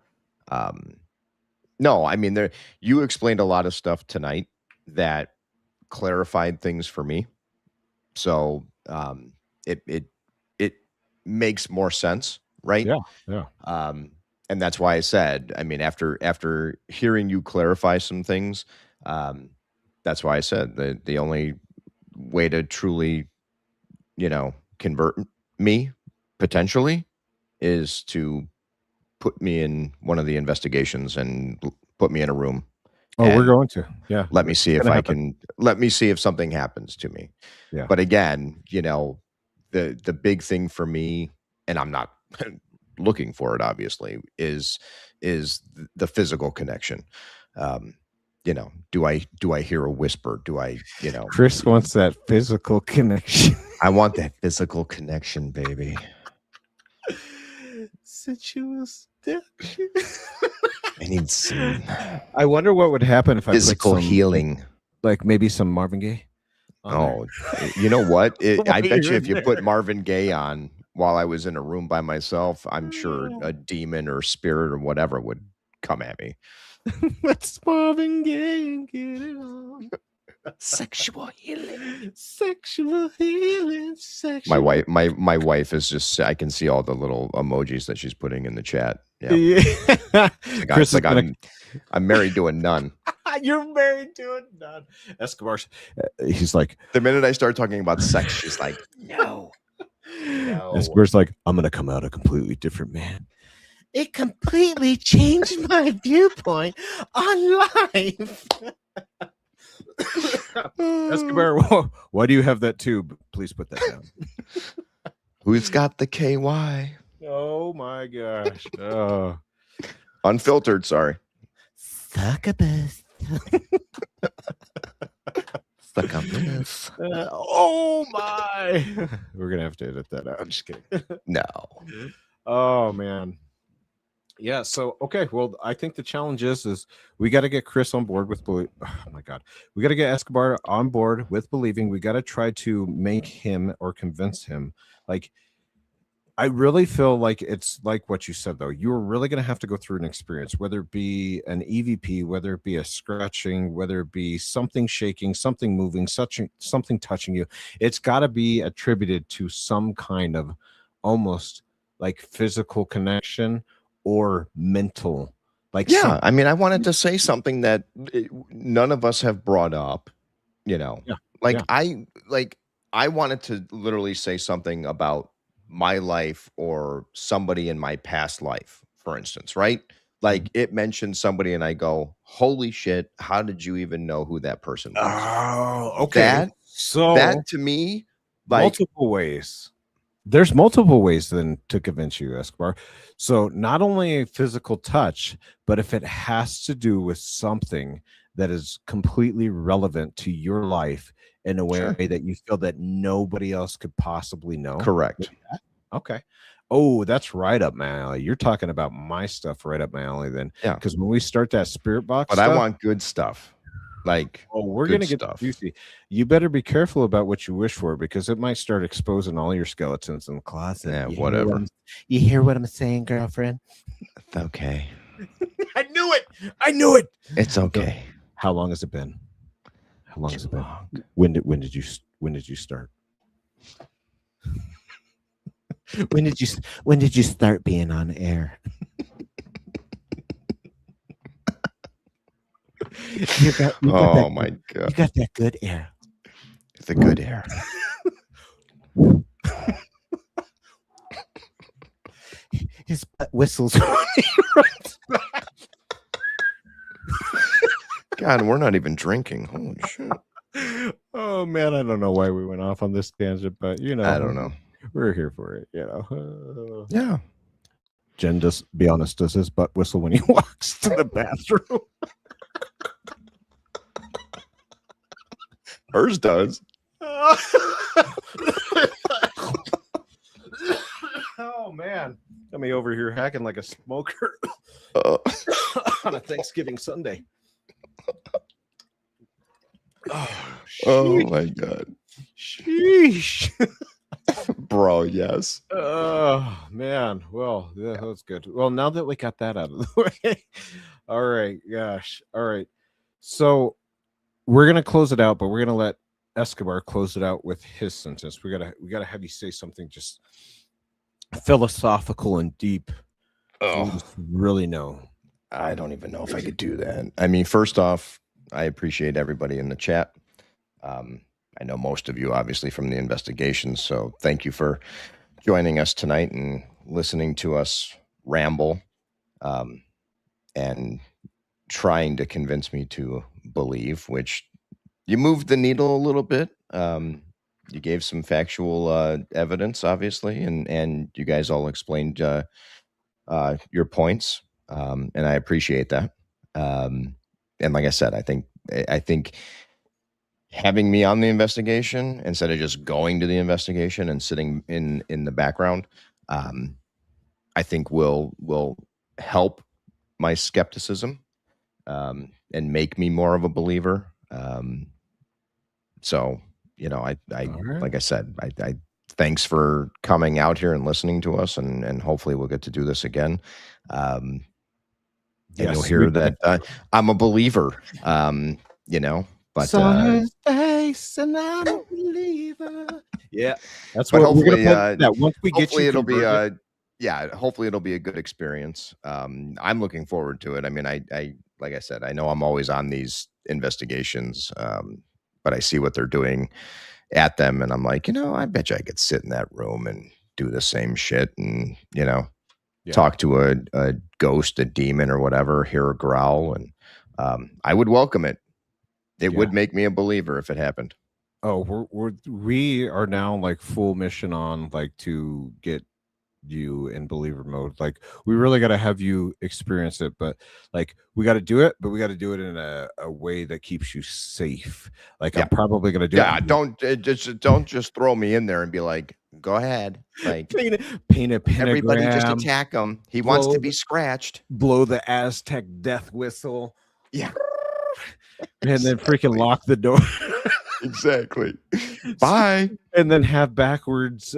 No, I mean, you explained a lot of stuff tonight that clarified things for me. So it makes more sense, right? Yeah. And that's why I said, I mean, after hearing you clarify some things, that's why I said the only way to truly, convert me potentially is to put me in one of the investigations and put me in a room. Oh, we're and going to. Yeah. Let me see if gonna I happen. can. Let me see if something happens to me. Yeah. But again, the big thing for me, and I'm not looking for it, obviously, is the physical connection. Do I hear a whisper? Do I, Chris wants that physical connection. I want that physical connection, baby. Sensuous. I need some I wonder what would happen if I physical put some, healing. like maybe some Marvin Gaye. Oh, you know what? I While bet you you're if you in put there. Marvin Gaye on while I was in a room by myself, I'm sure a demon or spirit or whatever would come at me. Let's Marvin Gaye and get it on. Sexual healing. Sexual healing. My wife is just, I can see all the little emojis that she's putting in the chat. Yeah. Like, Chris is like, I'm married to a nun. You're married to a nun. Escobar, he's like, the minute I start talking about sex, she's like, no. Escobar's like, I'm going to come out a completely different man. It completely changed my viewpoint on life. Escobar, why do you have that tube? Please put that down. Who's got the KY? Oh my gosh. Oh. Unfiltered, sorry. Succubus. Succubus. Oh my. We're going to have to edit that out. I'm just kidding. No. Oh man. Yeah, so okay, well, I think the challenge is we got to get Chris on board with oh my god. We got to get Escobar on board with believing. We got to try to make him or convince him. Like, I really feel like it's like what you said, though. You're really going to have to go through an experience, whether it be an EVP, whether it be a scratching, whether it be something shaking, something moving, something touching you. It's got to be attributed to some kind of almost like physical connection or mental. Like, yeah, I mean, I wanted to say something that none of us have brought up, you know. Yeah. Like, Yeah. I wanted to literally say something about my life or somebody in my past life, for instance, right? Like, it mentioned somebody and I go, holy shit, how did you even know who that person was? Oh, okay. That to me, like, multiple ways. There's multiple ways then to convince you, Escobar. So not only a physical touch, but if it has to do with something that is completely relevant to your life in a way that you feel that nobody else could possibly know. Correct. Okay. Oh, that's right up my alley. You're talking about my stuff right up my alley then. Yeah. Because when we start that spirit box but stuff, I want good stuff. Like, we're going to get juicy. You better be careful about what you wish for, because it might start exposing all your skeletons in the closet. Yeah, whatever. You hear what I'm saying, girlfriend? It's okay. I knew it. I knew it. It's okay. How long has it been? How long has it been? When did you start? When did you start being on air? Oh my god! You got that good air. The good air. His butt whistles when he runs back. God, we're not even drinking. Holy shit! Oh man, I don't know why we went off on this tangent, but you know, I don't know. We're here for it, you know. Yeah. Jen, does be honest, does his butt whistle when he walks to the bathroom? Hers does. Oh man, got me over here hacking like a smoker on a Thanksgiving Sunday. Oh my god. Sheesh. Bro, yes. Oh man. Well, yeah, that's good. Well, now that we got that out of the way. All right, gosh. All right. So we're gonna close it out, but we're gonna let Escobar close it out with his sentence. We gotta have you say something just philosophical and deep. Oh, just really know. I don't even know if I could do that. I mean, first off, I appreciate everybody in the chat. I know most of you, obviously, from the investigations. So thank you for joining us tonight and listening to us ramble and trying to convince me to believe, which you moved the needle a little bit. You gave some factual evidence, obviously, and you guys all explained your points, and I appreciate that. And like I said, I think having me on the investigation instead of just going to the investigation and sitting in the background, I think will help my skepticism and make me more of a believer. So, you know, I right. Like I said, I thanks for coming out here and listening to us, and hopefully we'll get to do this again. And you'll hear that I'm a believer, you know. But saw his face and I'm a believer. Yeah, that's but what hopefully, we're gonna that once we get you it'll converted. yeah, hopefully it'll be a good experience. I'm looking forward to it. I mean, I like I said, I know I'm always on these investigations, but I see what they're doing at them, and I'm like, I bet you I could sit in that room and do the same shit, and Yeah. talk to a ghost, a demon, or whatever, hear a growl, and I would welcome it. It Yeah. would make me a believer if it happened. Oh, we are now like full mission on like to get you in believer mode. Like we really got to have you experience it, but like we got to do it, but we got to do it in a way that keeps you safe. Like Yeah. I'm probably gonna do Yeah, it. don't just throw me in there and be like, go ahead, like Paint a everybody just pentagram, attack him. He wants to blow be scratched. blow the Aztec death whistle, Yeah, and then freaking Exactly. lock the door. exactly. Bye. And then have backwards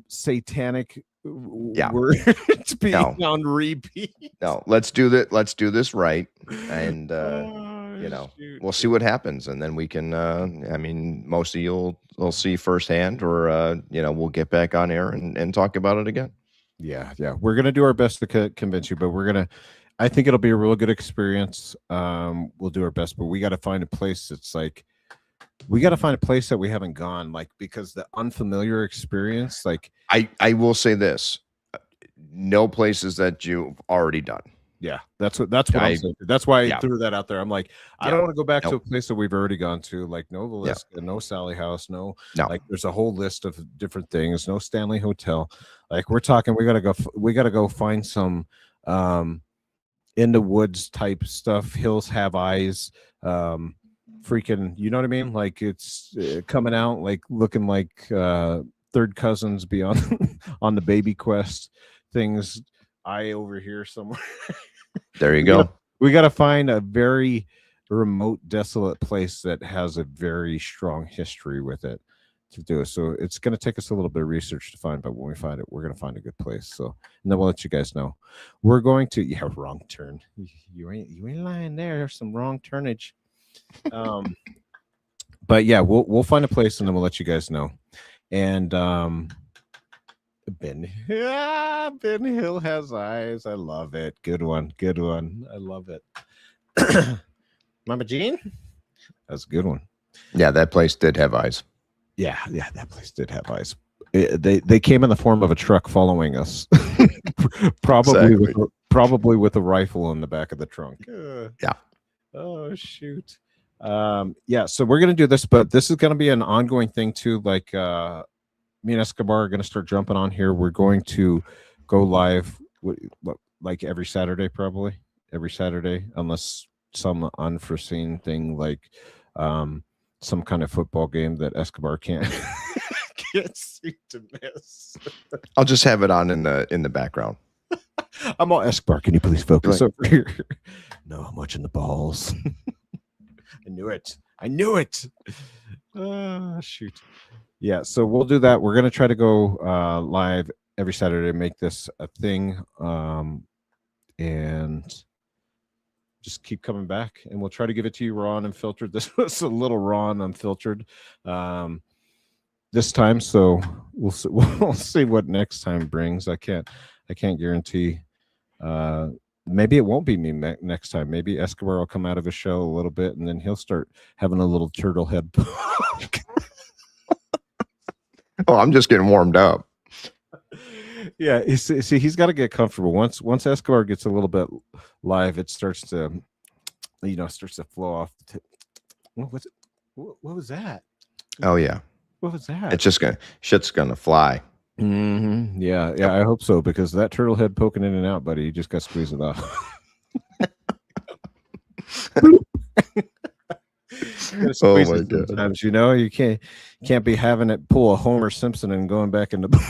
satanic Yeah. words being No. on repeat. No, let's do that. Let's do this right, and Oh, shoot. we'll see what happens, and then we can. I mean, most of you'll see firsthand, or we'll get back on air and talk about it again. Yeah, we're gonna do our best to convince you, but I think it'll be a real good experience. We'll do our best, but we got to find a place that's like, we got to find a place that we haven't gone, like, because the unfamiliar experience, like, I will say this: no places that you've already done. yeah, that's what I'm saying. That's why I threw that out there. I'm like, I Yeah. don't want to go back to Nope. a place that we've already gone to, like Nova List, no Sally House, no, No. like there's a whole list of different things, no Stanley Hotel. Like we're talking, we gotta go find some in the woods type stuff. Hills Have Eyes, freaking, you know what I mean? Like it's coming out like looking like third cousins beyond on the Baby Quest things. I over here somewhere. There you go. We got to find a very remote, desolate place that has a very strong history with it to do it. So it's going to take us a little bit of research to find, but when we find it, we're going to find a good place. So, and then we'll let you guys know. We're going to, wrong turn. You ain't lying there. There's some wrong turnage. But yeah, we'll find a place and then we'll let you guys know. And Ben Hill Has Eyes. I love it. Good one. I love it. Mama Jean? That's a good one. Yeah, that place did have eyes. Yeah, that place did have eyes. They came in the form of a truck following us. probably with a rifle in the back of the trunk. Yeah. Oh shoot. Yeah, so we're gonna do this, but this is gonna be an ongoing thing too. Like me and Escobar are gonna start jumping on here. We're going to go live like every Saturday, probably every Saturday, unless some unforeseen thing like some kind of football game that Escobar can't seem to miss. I'll just have it on in the background. I'm all, Escobar, can you please focus over here? No, I'm watching the balls. I knew it. Oh, shoot. Yeah, so we'll do that. We're gonna try to go live every Saturday, make this a thing, and just keep coming back, and we'll try to give it to you raw and unfiltered. This was a little raw and unfiltered this time, so we'll see what next time brings. I can't guarantee. Maybe it won't be me next time. Maybe Escobar will come out of his shell a little bit, and then he'll start having a little turtle head. Oh, I'm just getting warmed up. Yeah, see, he's got to get comfortable. Once Escobar gets a little bit live, it starts to, flow off. What was it? What was that? Oh yeah. What was that? It's just shit's gonna fly. Mm-hmm. Yeah, I hope so, because that turtle head poking in and out, buddy, you just got to squeeze it off. Oh my God. Sometimes, you can't be having it pull a Homer Simpson and going back into bush.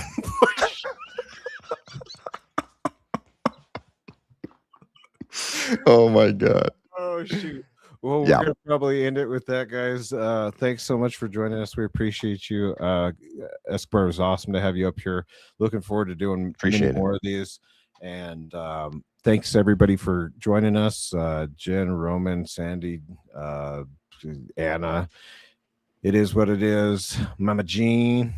Oh my God. Oh shoot. Well, we're Yeah. gonna probably end it with that, guys. Thanks so much for joining us. We appreciate you. Escobar, it was awesome to have you up here. Looking forward to doing Appreciate more of these. And thanks everybody for joining us. Jen, Roman, Sandy, Anna. It is what it is. Mama Jean.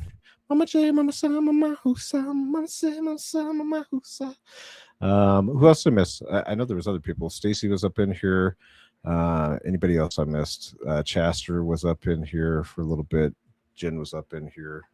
Who else I missed? I know there was other people. Stacy was up in here. Anybody else I missed? Chaster was up in here for a little bit. Jen was up in here.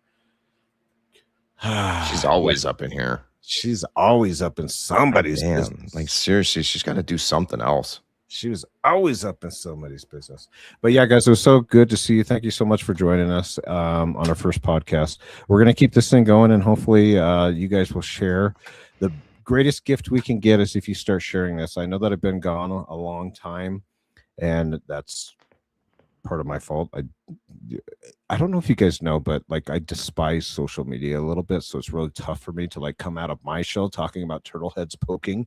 She's always up in here. She's always up in somebody's Damn, business. like seriously, she's got to do something else. She was always up in somebody's business. But yeah, guys, it was so good to see you. Thank you so much for joining us on our first podcast. We're going to keep this thing going, and hopefully you guys will share. The greatest gift we can get is if you start sharing this. I know that I've been gone a long time, and that's part of my fault. I don't know if you guys know, but like I despise social media a little bit, so it's really tough for me to like come out of my shell talking about turtle heads poking.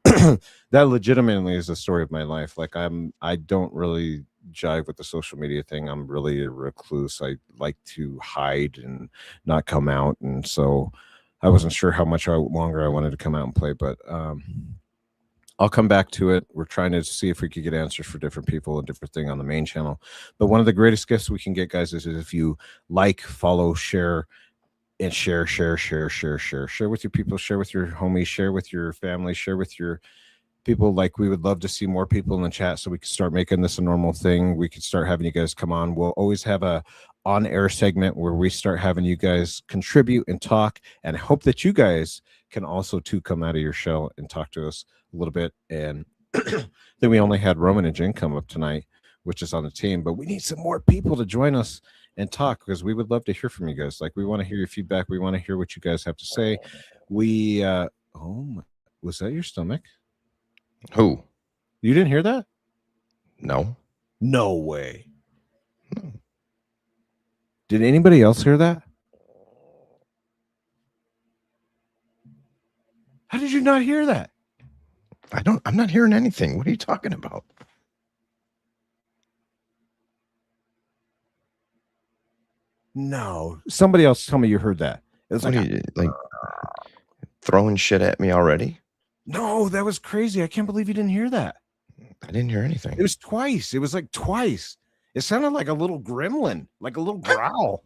That legitimately is the story of my life. Like I don't really jive with the social media thing. I'm really a recluse. I like to hide and not come out, and so I wasn't sure how much longer I wanted to come out and play, but I'll come back to it. We're trying to see if we could get answers for different people and different thing on the main channel. But one of the greatest gifts we can get, guys, is if you like, follow, share, and share with your people, share with your homies, share with your family, share with your people. Like, we would love to see more people in the chat so we can start making this a normal thing. We could start having you guys come on. We'll always have a on-air segment where we start having you guys contribute and talk, and I hope that you guys can also too come out of your shell and talk to us a little bit. And then we only had Roman and Jen come up tonight, which is on the team, but we need some more people to join us and talk, because we would love to hear from you guys. Like, we want to hear your feedback. We want to hear what you guys have to say. We was that your stomach? Who? You didn't hear that? No way. Did anybody else hear that? How did you not hear that? I'm not hearing anything. What are you talking about? No. Somebody else tell me you heard that. It was What are you, like throwing shit at me already? No, that was crazy. I can't believe you didn't hear that. I didn't hear anything. It was twice. It was like twice. It sounded like a little gremlin, like a little growl.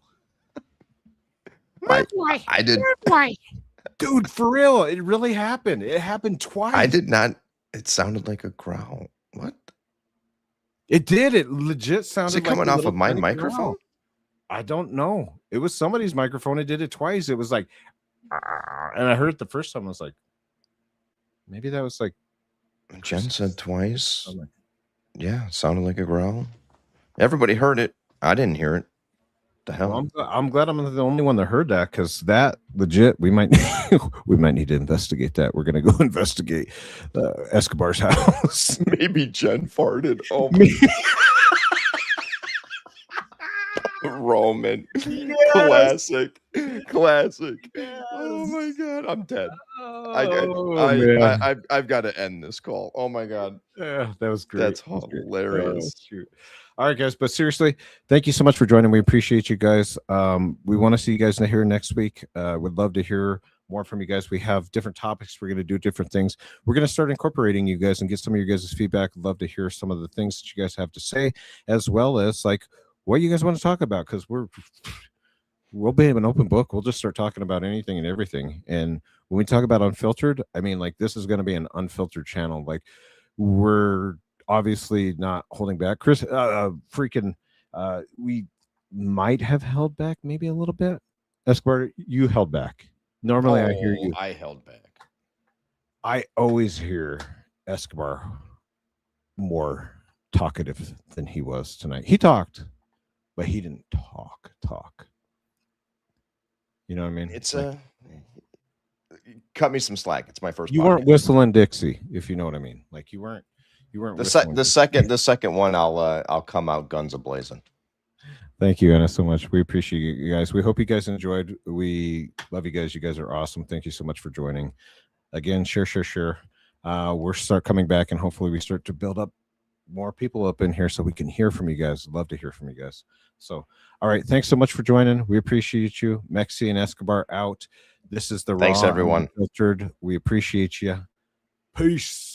I did. Dude, for real. It really happened. It happened twice. I did not. It sounded like a growl. What? It did. It legit sounded Is it like coming a off little of my tiny microphone? growl. I don't know. It was somebody's microphone. It did it twice. It was like, and I heard it the first time. I was like, maybe that was like. Jen said twice. I'm like, yeah, it sounded like a growl. Everybody heard it. I didn't hear it. The hell? well, I'm glad I'm the only one that heard that, because that legit, we might need to investigate that. We're gonna go investigate Escobar's house. Maybe Jen farted. Oh my. Roman. Yes. Classic. Yes. Oh my god, I'm dead. I've got to end this call. Oh my god. Yeah, that was great. That's hilarious. Shoot. All right, guys. But seriously, thank you so much for joining. We appreciate you guys. We want to see you guys here next week. Would love to hear more from you guys. We have different topics. We're going to do different things. We're going to start incorporating you guys and get some of your guys' feedback. Love to hear some of the things that you guys have to say, as well as like what you guys want to talk about, because we'll be an open book. We'll just start talking about anything and everything. And when we talk about unfiltered, I mean, like, this is going to be an unfiltered channel. Like, we're obviously not holding back. Chris, we might have held back maybe a little bit. Escobar, you held back. Normally I hear you. I held back. I always hear Escobar more talkative than he was tonight. He talked, but he didn't talk. You know what I mean? It's cut me some slack. It's my first. You weren't whistling Dixie, if you know what I mean. Like, you weren't. The second one, I'll come out guns a blazing. Thank you, Anna, so much. We appreciate you guys. We hope you guys enjoyed. We love you guys. You guys are awesome. Thank you so much for joining. Again, share. We'll start coming back, and hopefully we start to build up more people up in here so we can hear from you guys. Love to hear from you guys. So, all right. Thanks so much for joining. We appreciate you. Mekcee and Escobar out. This is the Thanks, Raw everyone. Unfiltered. We appreciate you. Peace.